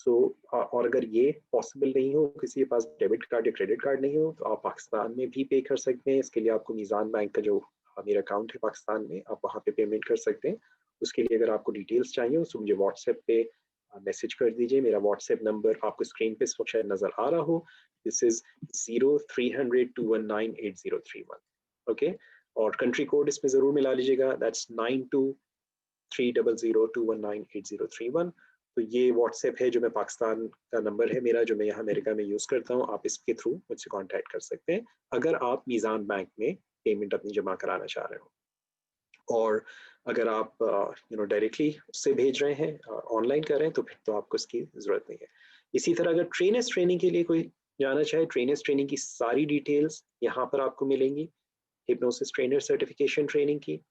So, और अगर ये पॉसिबल नहीं हो, किसी के पास डेबिट कार्ड या क्रेडिट कार्ड नहीं हो, तो आप पाकिस्तान में भी पे कर सकते हैं. इसके लिए आपको मीज़ान बैंक का जो मेरा अकाउंट है पाकिस्तान में, आप वहाँ पे पेमेंट कर सकते हैं. उसके लिए अगर आपको डिटेल्स चाहिए तो मुझे व्हाट्सएप पे मैसेज कर दीजिए. मेरा व्हाट्सएप नंबर आपको स्क्रीन पे इस वक्त शायद नज़र आ रहा हो. This is 0300-219-8031. ओके, और कंट्री कोड इसमें ज़रूर मिला लीजिएगा, दैट्स 92-300-219-8031. तो ये व्हाट्सएप है जो मैं पाकिस्तान का नंबर है मेरा, जो मैं यहाँ अमेरिका में यूज़ करता हूँ. आप इसके थ्रू मुझसे कांटेक्ट कर सकते हैं अगर आप मीज़ान बैंक में पेमेंट अपनी जमा कराना चाह रहे हो. और अगर आप डायरेक्टली उससे भेज रहे हैं, ऑनलाइन कर रहे हैं, तो फिर तो आपको इसकी ज़रूरत नहीं है. इसी तरह अगर ट्रेनर्स ट्रेनिंग के लिए कोई जाना चाहे, ट्रेनर्स ट्रेनिंग की सारी डिटेल्स यहाँ पर आपको मिलेंगी, हिप्नोसिस ट्रेनर सर्टिफिकेशन ट्रेनिंग की.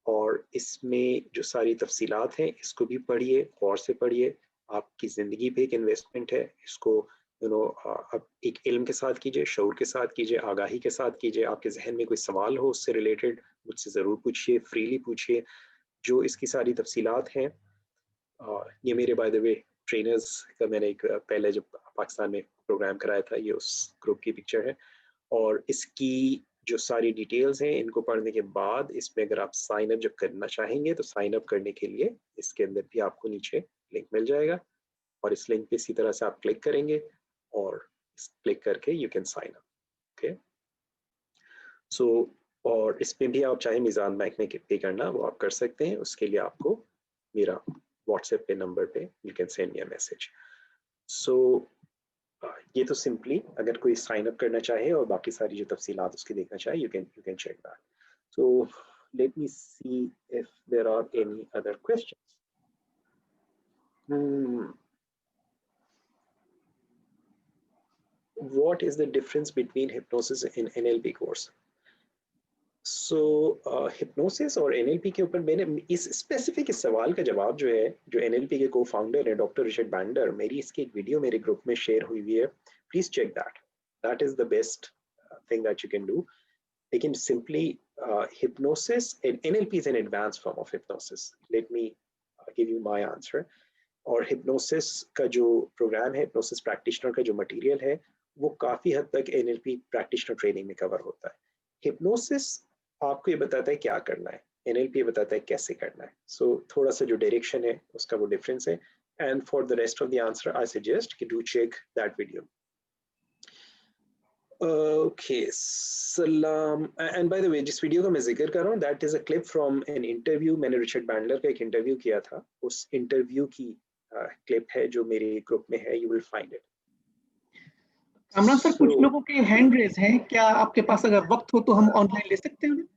और इसमें जो सारी तफसीलात हैं इसको भी पढ़िए, गौर से पढ़िए. आपकी ज़िंदगी पे एक इन्वेस्टमेंट है, इसको अब एक इल्म के साथ कीजिए, शऊर के साथ कीजिए, आगाही के साथ कीजिए. आपके जहन में कोई सवाल हो उससे रिलेटेड मुझसे ज़रूर पूछिए, फ्रीली पूछिए. जो इसकी सारी तफसीलात हैं, ये मेरे बाय द वे ट्रेनर्स का मैंने एक पहले जब पाकिस्तान में प्रोग्राम कराया था, ये उस ग्रुप की पिक्चर है. और इसकी जो सारी डिटेल्स हैं, इनको पढ़ने के बाद इसमें अगर आप साइन अप जब करना चाहेंगे तो साइन अप करने के लिए इसके अंदर भी आपको नीचे लिंक मिल जाएगा. और इस लिंक पे इसी तरह से आप क्लिक करेंगे और क्लिक करके you can sign up. Okay, so और इसमें भी आप चाहे मीज़ान बैंक में पे करना वो आप कर सकते हैं. उसके लिए आपको मेरा व्हाट्सएप पे नंबर पे you can send me a message. So ये तो सिंपली अगर कोई साइन अप करना चाहे और बाकी सारी जो तफसीलात उसकी देखना चाहे, you can check that. So let me see if there are any other questions. What is the difference between hypnosis and NLP course? So hypnosis और NLP के ऊपर मैंने इस स्पेसिफिक सवाल का जवाब जो है, जो NLP के को फाउंडर है डॉक्टर रिचर्ड बैंडर, मेरी इसकी एक वीडियो मेरे ग्रुप में शेयर हुई है. Please check that. That is the best thing that you can do. लेकिन simply hypnosis and NLP is an advanced form of hypnosis. Let me give you my answer. और hypnosis का जो programme है, hypnosis practitioner का जो material है, वो काफ़ी हद तक NLP practitioner ट्रेनिंग में कवर होता है. hypnosis आपको ये बताता है क्या करना है, NLP बताता है कैसे करना है. सो थोड़ा सा जो डायरेक्शन है उसका वो डिफरेंस है. And for the rest of the answer I suggest कि do check that video. Okay, सलाम. एंड बाय द वे जिस वीडियो का मैं जिक्र कर रहा हूँ, that is a clip from an interview. मैंने रिचर्ड बैंडलर का एक इंटरव्यू किया था, उस इंटरव्यू की क्लिप है जो मेरे ग्रुप में है. You will find it. Kamran sir, कुछ लोगों के हैंड रेज हैं, क्या आपके पास अगर वक्त हो तो हम ऑनलाइन ले सकते हैं?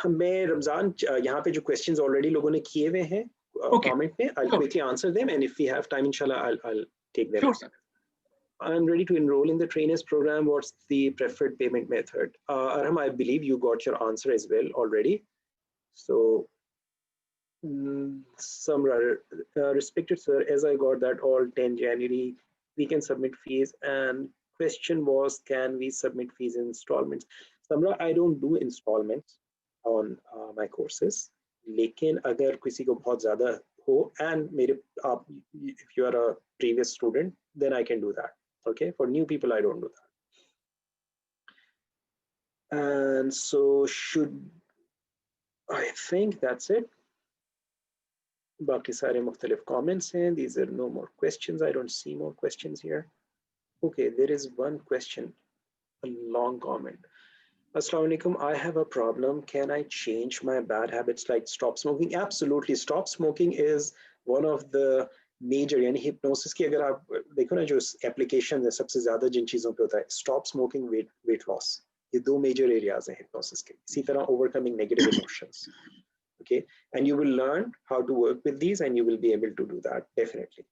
मैं रमजान यहाँ पे जो क्वेश्चंस ऑलरेडी लोगों ने किए हुए हैं कमेंट में, I'll quickly answer them, and if we have time inshallah I'll take them. Sure, sir. I'm ready to enroll in the trainers program. What's the preferred payment method? Arham, I believe you got your answer as well already. So Samra, respected sir, as I got that all 10 January we can submit fees, and question was, can we submit fees in installments? Samra, I don't do installments on my courses. लेकिन अगर किसी को बहुत ज़्यादा हो, and मेरे आप, if you are a previous student, then I can do that. Okay, for new people I don't do that. And so I think that's it. बाकी सारे मुख्तलिफ comments हैं. These are no more questions. I don't see more questions here. Okay, there is one question, a long comment. Assalamu alaikum, I have a problem. Can I change my bad habits like stop smoking? Absolutely. Stop smoking is one of the major, यानी hypnosis की अगर आप देखो ना, जो application है सबसे ज़्यादा जिन चीज़ों पे होता है, stop smoking, weight loss, ये दो major areas हैं hypnosis के. इसी तरह overcoming negative emotions. Okay, and you will learn how to work with these, and you will be able to do that definitely.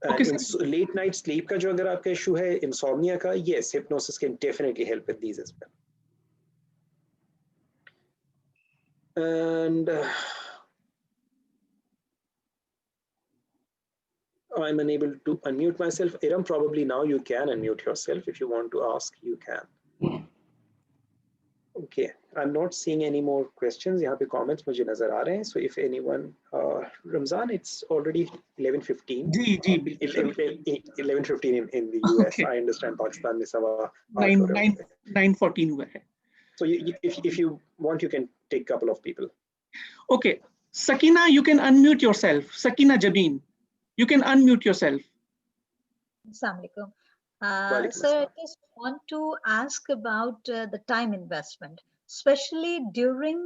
Okay, late night sleep का जो अगर आपका issue है, insomnia का, yes, hypnosis can definitely help with these as well. And I'm unable to unmute myself. Iram, probably now you can unmute yourself. If you want to ask, you can. Okay, I'm not seeing any more questions. यहाँ पे comments मुझे नजर आ रहे हैं. So if anyone, Ramzan, it's already 11:15. जी जी बिल्कुल 11:15 in the US. Okay I understand Pakistan में 8:15 nine हो रहे नाइन होंगे. 9:14 हुआ है So if you want, you can take a couple of people. Okay Sakina, you can unmute yourself. Sakina Jabin, you can unmute yourself. Assalamu alaikum. Walaikum Sir, I assalam. just want to ask about the time investment, especially during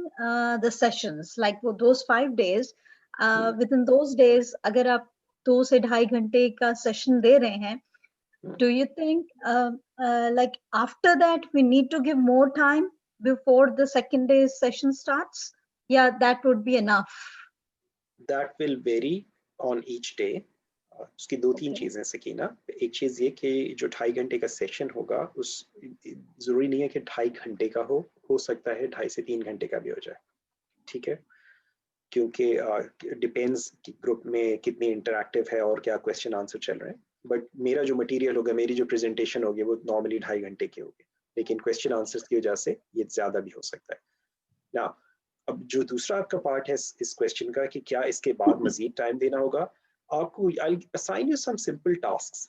the sessions, like for those 5 days. Within those days, अगर आप 2 से 2.5 घंटे का session दे रहे हैं, do you think like after that we need to give more time before the second day's session starts? Yeah, that would be enough. That will vary on each day. उसकी 2-3 Okay. चीजें सकीना. एक चीज ये कि जो 2.5 घंटे का सेशन होगा उस जरूरी नहीं है कि 2.5 घंटे का हो सकता है 2.5 से 3 घंटे का भी हो जाए. ठीक है, क्योंकि डिपेंड्स कि ग्रुप में कितनी इंटरैक्टिव है और क्या क्वेश्चन आंसर चल रहे हैं. बट मेरा जो मटेरियल होगा, मेरी जो प्रेजेंटेशन होगी वो नॉर्मली 2.5 घंटे की होगी, लेकिन क्वेश्चन आंसर्स की वजह से ये ज्यादा भी हो सकता है ना. अब जो दूसरा आपका पार्ट है इस क्वेश्चन का कि क्या इसके बाद मजीद टाइम देना होगा आपको. I'll assign you some simple tasks.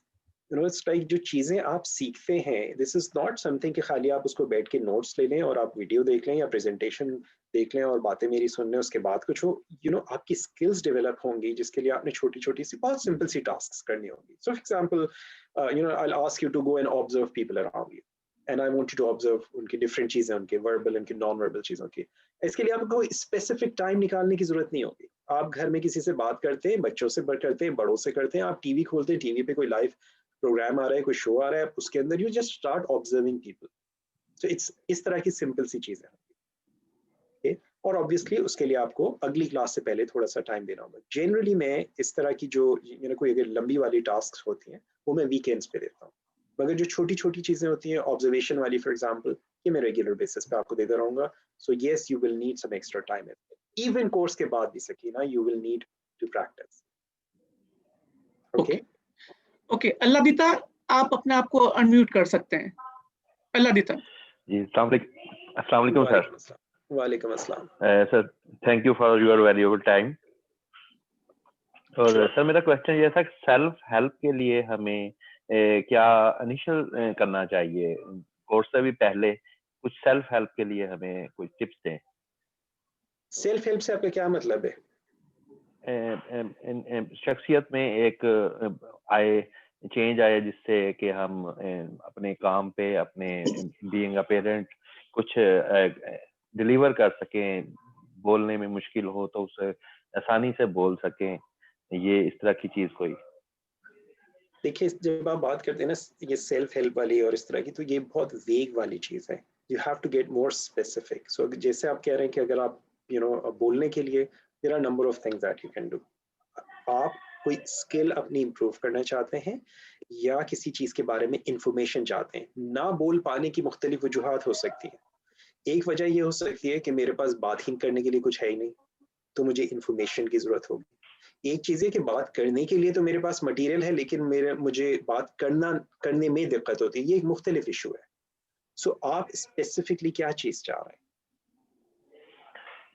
You know, it's like जो चीजें आप सीखते हैं, this is not something कि खाली आप उसको बैठ के नोट्स ले लें और आप वीडियो देख लें या प्रेजेंटेशन देख लें और बातें मेरी सुन लें, उसके बाद कुछ हो. You know, आपकी स्किल्स डेवलप होंगी जिसके लिए आपने छोटी छोटी सी बहुत सिंपल सी टास्क करनी होगी. So for example, you know, I'll ask you to go and observe people around you. And I want you to observe उनकी different चीजें, उनके verbal, उनकी non-verbal चीजों की. इसके लिए आपको स्पेसिफिक टाइम निकालने की जरूरत नहीं होगी. आप घर में किसी से बात करते हैं, बच्चों से बात करते हैं, बड़ों से करते हैं, आप टीवी खोलते हैं, टीवी पे कोई लाइव प्रोग्राम आ रहा है, कोई शो आ रहा है, उसके अंदर you just start observing people. So इस तरह की सिंपल सी चीज है. और ऑब्वियसली उसके लिए आपको अगली क्लास से पहले थोड़ा सा टाइम देना होगा. जनरली मैं इस तरह की जो कोई अगर लंबी वाली टास्क होती हैं वो मैं वीकेंड्स पे देता हूँ, मगर जो छोटी छोटी चीजें होती हैं ऑब्जर्वेशन वाली फॉर एग्जांपल, ये मैं रेगुलर बेसिस पे आपको देता रहूंगा. So yes, you will need some extra time. Even course के बाद भी Sakina, you will need to practice. Okay okay Alladita, आप अपने आप को अनम्यूट कर सकते हैं. अल्लादीता जी, अस्सलाम वालेकुम सर. वालेकुम अस्सलाम. Sir, thank you for your valuable time. और सर मेरा क्वेश्चन ये था कि सेल्फ हेल्प के लिए हमें क्या इनिशियल करना चाहिए, कोर्स से भी पहले कुछ सेल्फ हेल्प के लिए हमें कुछ टिप्स दें. सेल्फ हेल्प से आपका क्या मतलब है? शख्सियत में एक चेंज आया जिससे कि हम अपने काम पे, अपने बीइंग अ पेरेंट कुछ डिलीवर कर सकें, बोलने में मुश्किल हो तो उसे आसानी से बोल सकें, ये इस तरह की चीज कोई. देखिए, जब आप बात करते हैं ना ये सेल्फ हेल्प वाली और इस तरह की, तो ये बहुत वेग वाली चीज है. You have to get more specific. So जैसे आप कह रहे हैं कि अगर आप बोलने के लिए there are number of things that you can do. आप कोई स्किल अपनी इंप्रूव करना चाहते हैं या किसी चीज के बारे में इंफॉर्मेशन चाहते हैं. ना बोल पाने की मुख्तलिफ वजूहात हो सकती हैं. एक वजह ये हो सकती है कि मेरे पास बात ही करने के लिए कुछ है ही नहीं, तो मुझे इंफॉर्मेशन की जरूरत होगी. एक चीज है कि बात करने के लिए तो मेरे पास मटेरियल है, लेकिन मुझे बात करने में दिक्कत होती है. ये एक मुख्तलिफ इशू है. सो आप स्पेसिफिकली क्या चीज चाह रहे हैं?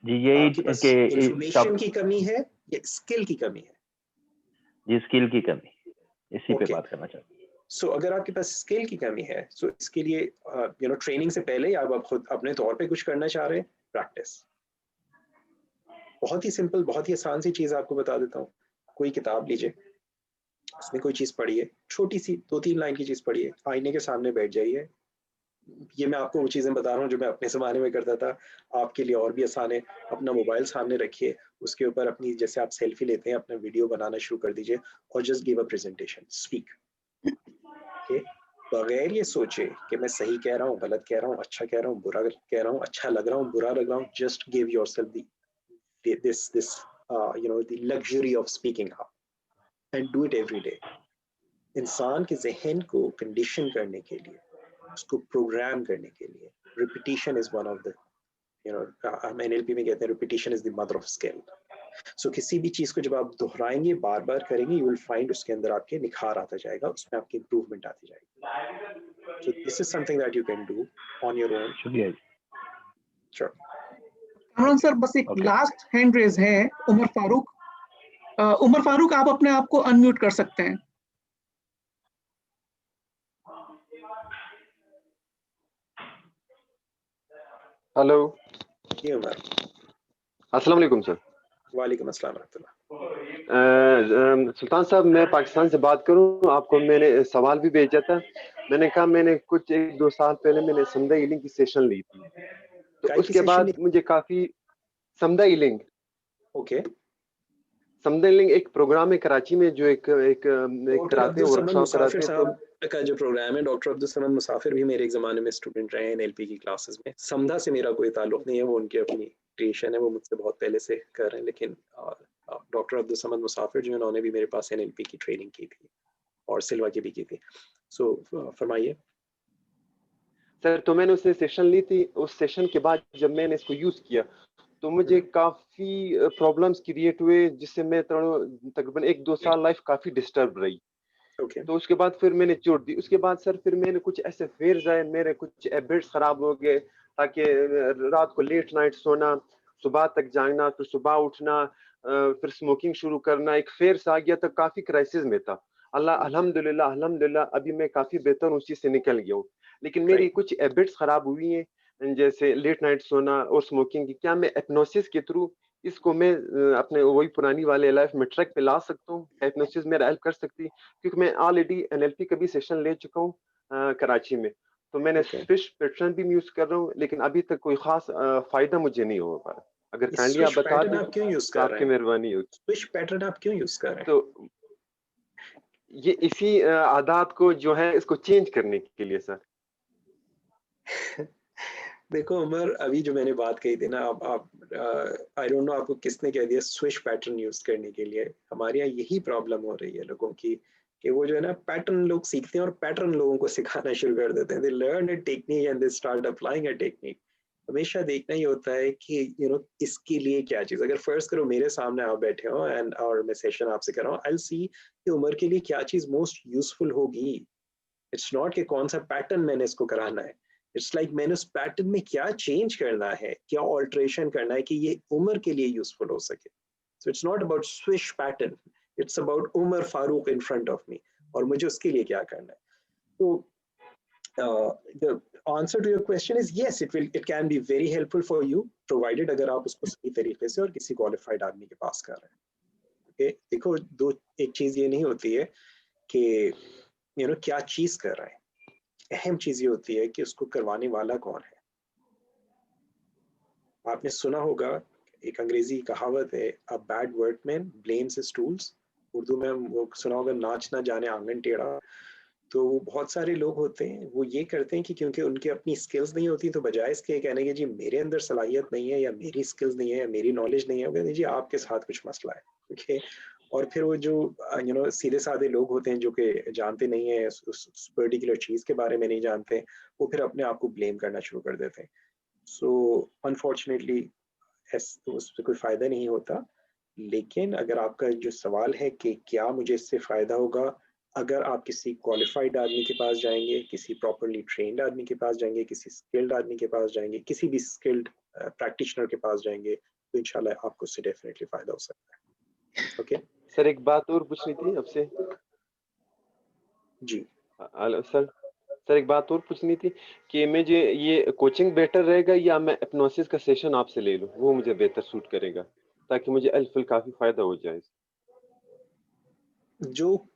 जी, यही आपके पास इंफॉर्मेशन की कमी है या स्किल की कमी है? जी, स्किल की कमी, इसी पे Okay. बात करना चाहते हैं. सो अगर आपके पास स्किल की कमी है, सो इसके लिए ट्रेनिंग से पहले या आप खुद अपने तौर पे कुछ करना चाह रहे हैं, प्रैक्टिस. बहुत ही सिंपल, बहुत ही आसान सी चीज आपको बता देता हूँ. कोई किताब लीजिए, उसमें कोई चीज पढ़िए, छोटी सी 2-3 लाइन की चीज पढ़िए, आईने के सामने बैठ जाइए. ये मैं आपको वो चीजें बता रहा हूँ जो मैं अपने जमाने में करता था. आपके लिए और भी आसान है. अपना मोबाइल सामने रखिए, उसके ऊपर अपनी, जैसे आप सेल्फी लेते हैं, अपना वीडियो बनाना शुरू कर दीजिए और just give a presentation, speak. Okay, बगैर ये सोचे कि मैं सही कह रहा हूँ, गलत कह रहा हूँ, अच्छा कह रहा हूँ, बुरा कह रहा हूँ, अच्छा लग रहा हूँ, बुरा लग रहा हूँ. Just give yourself this the luxury of speaking up and do it every day. इंसान के जहन को कंडीशन करने के लिए, उसको प्रोग्राम करने के लिए repetition is one of the हम एनएलपी में कहते हैं repetition is the mother of skill. So किसी भी चीज को जब आप दोहराएंगे, बार बार करेंगे, यू विल फाइंड उसके अंदर आपके निखार आता जाएगा, उसमें आपकी इंप्रूवमेंट आती जाएगी. So this is something that you can do on your own. शुक्रिया. Sure. कामरान सर बस एक Okay. लास्ट हैंड रेज है, उमर फारूक। उमर फारूक, आप अपने आप को अनम्यूट कर सकते हैं। हेलो, जी उमर। अस्सलाम वालेकुम सर। वालेकुम अस्सलाम रहमतुल्लाह। सुल्तान साहब, मैं पाकिस्तान से बात करूं। आपको मैंने सवाल भी भेजा था। मैंने कहा मैंने कुछ 1-2 साल पहले मैंने समदा हीलिंग की सेशन ली थी, तो काय की उसके सेशन बाद ली? मुझे काफी समदा हीलिंग ओके। समदा हीलिंग एक प्रोग्राम है कराची में जो एक डॉक्टर कराते हैं, अब्दुल समद वर्कशॉप मुसाफिर कराते हैं। तो साहब का जो प्रोग्राम है, डॉक्टर अब्दुल समद मुसाफिर भी मेरे एक ज़माने में स्टूडेंट रहे हैं एनएलपी की क्लासेस में। समदा से मेरा कोई ताल्लुक नहीं है, वो उनकी अपनी क्रिएशन है, वो मुझसे बहुत पहले से कर रहे हैं। लेकिन डॉक्टर अब्दुल समद मुसाफिर जो, उन्होंने भी मेरे पास एनएलपी की ट्रेनिंग की थी और सिल्वा की भी की थी। सो फरमाइए सर, तो मैंने उससे सेशन ली थी। उस सेशन के बाद जब मैंने इसको यूज किया तो मुझे काफी प्रॉब्लम्स क्रिएट हुए, जिससे मैं तकरीबन 1-2 साल लाइफ काफी डिस्टर्ब रही। ओके। तो उसके बाद फिर मैंने छोड़ दी। उसके बाद सर फिर मैंने कुछ ऐसे फेयर्स आए, मेरे कुछ हैबिट्स खराब हो गए, ताकि रात को लेट नाइट सोना, सुबह तक जागना, फिर सुबह उठना, फिर स्मोकिंग शुरू करना। एक फेयर्स आ गया, तो काफी क्राइसिस में था। अल्हम्दुलिल्लाह अल्हम्दुलिल्लाह अभी मैं काफी बेहतर उस चीज से निकल गया हूँ। लेकिन मेरी राइट। कुछ हैबिट्स खराब हुई हैं, जैसे लेट नाइट सोना और स्मोकिंग की। क्या मैं हिप्नोसिस के थ्रू इसको मैं अपने वही पुरानी वाले लाइफ में ट्रैक पे ला सकता हूँ? हिप्नोसिस मेरा हेल्प कर सकती है? क्योंकि मैं ऑलरेडी एनएलपी का भी सेशन ले चुका हूँ कराची में। तो मैंने ओके। स्विश पैटर्न भी यूज कर रहा हूँ, लेकिन अभी तक कोई खास फायदा मुझे नहीं हो पा रहा। अगर काइंडली आप स्विच बता पैटर्न दें आप क्यों यूज तो कर रहे आपकी हैं? मेहरबानी होगी। स्विच पैटर्न आप क्यों यूज कर रहे हैं? तो ये इसी आदत को जो है इसको चेंज करने के लिए सर। देखो उमर, अभी जो मैंने बात कही थी ना, आप आई डोंट नो आपको किसने कह दिया स्विच पैटर्न यूज करने के लिए। हमारे यहाँ यही प्रॉब्लम हो रही है लोगों की, कि वो जो है ना पैटर्न लोग सीखते हैं और पैटर्न लोगों को सिखाना शुरू कर देते हैं। They learn a technique and they start applying a technique. हमेशा देखना ही होता है कि इसके लिए क्या चीज। अगर फर्स्ट करो मेरे सामने आप बैठे हो एंड और मैं सेशन आपसे कर रहा हूँ, आई विल सी कि उमर के लिए क्या चीज मोस्ट यूजफुल होगी। इट्स नॉट कि कौन सा पैटर्न मैंने इसको कराना है। इट्स लाइक मैंने उस पैटर्न में क्या चेंज करना है, क्या ऑल्ट्रेशन करना है कि ये उमर के लिए यूजफुल हो सके। So it's not about swish pattern, it's about Umar Farooq in front of me और मुझे उसके लिए क्या करना है। तो the answer to your question is yes, it can be very helpful for you, provided अगर आप उसको सही तरीके से और किसी क्वालिफाइड आदमी के पास कर रहे हैं। okay? देखो एक चीज ये नहीं होती है कि क्या चीज कर रहा है, अहम चीज ये होती है कि उसको करवाने वाला कौन है। आपने सुना होगा एक अंग्रेजी कहावत है, a bad workman blames his tools. Urdu में वो सुना होगा, नाच ना जाने आंगन टेढ़ा। तो बहुत सारे लोग होते हैं वो ये करते हैं कि क्योंकि उनकी अपनी स्किल्स नहीं होती, तो बजाय इसके कहने के जी मेरे अंदर सलाहियत नहीं है या मेरी स्किल्स नहीं है या मेरी नॉलेज नहीं है, कहते जी आपके साथ कुछ मसला है। ओके। और फिर वो जो सीधे साधे लोग होते हैं जो कि जानते नहीं है उस पर्टिकुलर चीज के बारे में नहीं जानते, वो फिर अपने आप को ब्लेम करना शुरू कर देते हैं। सो अनफॉर्चुनेटली उससे कोई फायदा नहीं होता। लेकिन अगर आपका जो सवाल है कि क्या मुझे इससे फायदा होगा, अगर आप किसी क्वालिफाइड आदमी के पास जाएंगे, किसी प्रॉपरली ट्रेन्ड आदमी के पास जाएंगे, किसी स्किल्ड आदमी के पास जाएंगे, किसी भी स्किल्ड प्रैक्टिशनर के पास जाएंगे, तो इंशाल्लाह आपको उससे डेफिनेटली फायदा हो सकता है। ओके सर, एक बात और पूछनी थी आपसे। जी। सर एक बात और पूछनी थी कि मुझे ये कोचिंग बेटर रहेगा या मैं हिप्नोसिस का सेशन आपसे ले लूं? वो मुझे बेहतर सूट करेगा, ताकि मुझे अल्फिल काफी फायदा हो जाए। जो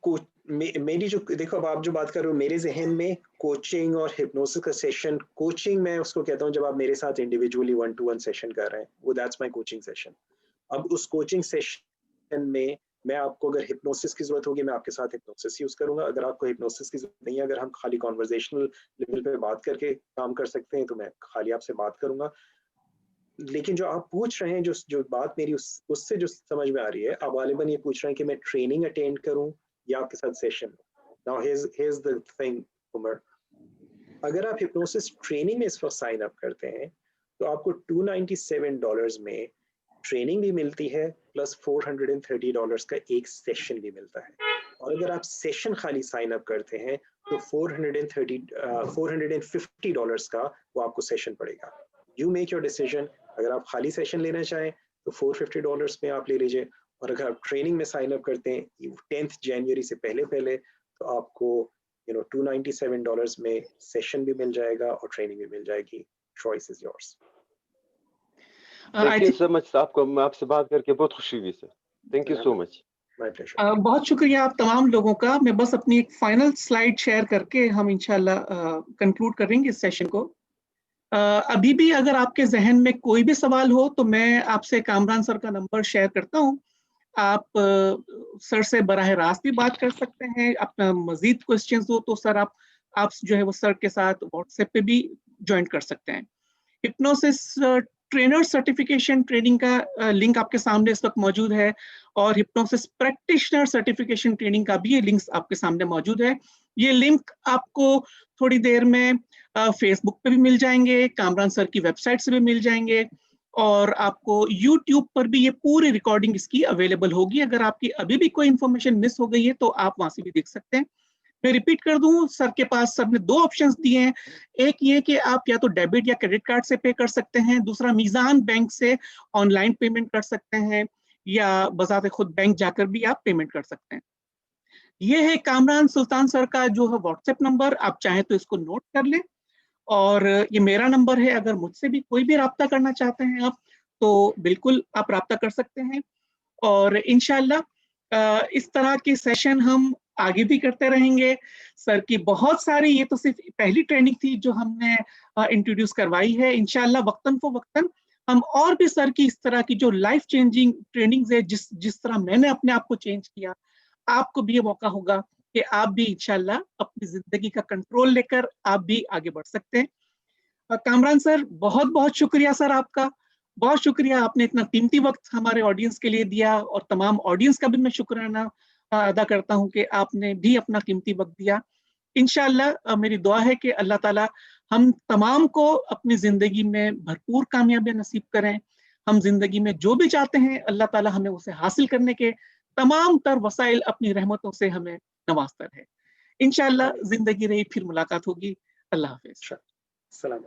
मेरी जो देखो, अब आप जो बात कर रहे हो, मेरे जहन में कोचिंग और हिप्नोसिस का सेशन, कोचिंग मैं उसको कहता हूँ जब आप मेरे साथ इंडिविजुअली 1-to-1 सेशन कर रहे हैं, वो दैट्स माय कोचिंग सेशन। अब उस कोचिंग सेशन में मैं आपको, अगर हिप्नोसिस की जरूरत होगी मैं आपके साथ हिप्नोसिस यूज करूंगा। अगर आपको हिप्नोसिस की जरूरत नहीं है, अगर हम खाली कॉन्वर्जेशनल लेवल पे बात करके काम कर सकते हैं, तो मैं खाली आपसे बात करूंगा। लेकिन जो आप पूछ रहे हैं, जो बात मेरी उससे जो समझ में आ रही है, आप गालिबन ये पूछ रहे हैं कि मैं ट्रेनिंग अटेंड करूं या आपके साथ session. Now here's the thing Umar, अगर आप हिप्नोसिस ट्रेनिंग में इस वक्त साइन अप करते हैं, तो आपको $297 में ट्रेनिंग भी मिलती है, प्लस $430 का एक सेशन भी मिलता है। और अगर आप सेशन खाली साइन अप करते हैं, तो $450 का वो आपको सेशन पड़ेगा। You make your decision. अगर आप खाली सेशन लेना चाहें तो $450 में आप ले लीजिए, और अगर आप ट्रेनिंग में साइन अप करते हैं 10th जनवरी से पहले तो आपको $297 में सेशन भी मिल जाएगा और ट्रेनिंग भी मिल जाएगी। Choice is yours. Thank you so much. आपसे बात करके बहुत खुशी हुई sir. Thank you so much. My pleasure. बहुत शुक्रिया आप तमाम लोगों का। मैं बस अपनी एक फाइनल स्लाइड शेयर करके हम इंशाल्लाह कंक्लूड करेंगे इस सेशन को। अभी भी अगर आपके जहन में कोई भी सवाल हो तो मैं आपसे कामरान सर का नंबर शेयर करता हूँ। आप सर से बराह रास्त भी बात कर सकते हैं। अपना मजीद क्वेश्चंस हो तो सर आप जो है वो सर के साथ व्हाट्सएप पे भी ज्वाइन कर सकते हैं। हिप्नोसिस ट्रेनर सर्टिफिकेशन ट्रेनिंग का लिंक आपके सामने इस वक्त मौजूद है, और हिप्नोसिस प्रैक्टिशनर सर्टिफिकेशन ट्रेनिंग का भी ये लिंक्स आपके सामने मौजूद है। ये लिंक आपको थोड़ी देर में फेसबुक पे भी मिल जाएंगे, कामरान सर की वेबसाइट से भी मिल जाएंगे, और आपको यूट्यूब पर भी ये पूरी रिकॉर्डिंग इसकी अवेलेबल होगी। अगर आपकी अभी भी कोई इंफॉर्मेशन मिस हो गई है तो आप वहां से भी देख सकते हैं। मैं रिपीट कर दूं, सर के पास सर ने 2 ऑप्शंस दिए हैं। एक ये कि आप या तो डेबिट या क्रेडिट कार्ड से पे कर सकते हैं, दूसरा मीजान बैंक से ऑनलाइन पेमेंट कर सकते हैं, या बजाते खुद बैंक जाकर भी आप पेमेंट कर सकते हैं। ये है कामरान सुल्तान सर का जो है व्हाट्सएप नंबर, आप चाहें तो इसको नोट कर लें, और ये मेरा नंबर है। अगर मुझसे भी कोई भी राब्ता करना चाहते हैं आप तो बिल्कुल आप राब्ता कर सकते हैं, और इंशाल्लाह इस तरह के सेशन हम आगे भी करते रहेंगे। सर की बहुत सारी, ये तो सिर्फ पहली ट्रेनिंग थी जो हमने इंट्रोड्यूस करवाई है। इंशाल्लाह वक्तन फवक्तन हम और भी सर की इस तरह की जो लाइफ चेंजिंग ट्रेनिंग्स है, जिस तरह मैंने अपने आप को चेंज किया, आपको भी ये मौका होगा कि आप भी इंशाल्लाह अपनी जिंदगी का कंट्रोल लेकर आप भी आगे बढ़ सकते हैं। कामरान सर, बहुत बहुत शुक्रिया सर आपका। बहुत शुक्रिया, आपने इतना कीमती वक्त हमारे ऑडियंस के लिए दिया, और तमाम ऑडियंस का भी मैं शुक्राना अदा करता हूं कि आपने भी अपना कीमती वक्त दिया। इंशाल्लाह मेरी दुआ है कि अल्लाह ताला हम तमाम को अपनी जिंदगी में भरपूर कामयाबी नसीब करें। हम जिंदगी में जो भी चाहते हैं अल्लाह ताला हमें उसे हासिल करने के तमाम तर वसाइल अपनी रहमतों से हमें नवाजता है। इंशाल्लाह जिंदगी रही फिर मुलाकात होगी। अल्लाह हाफिज। सलाम।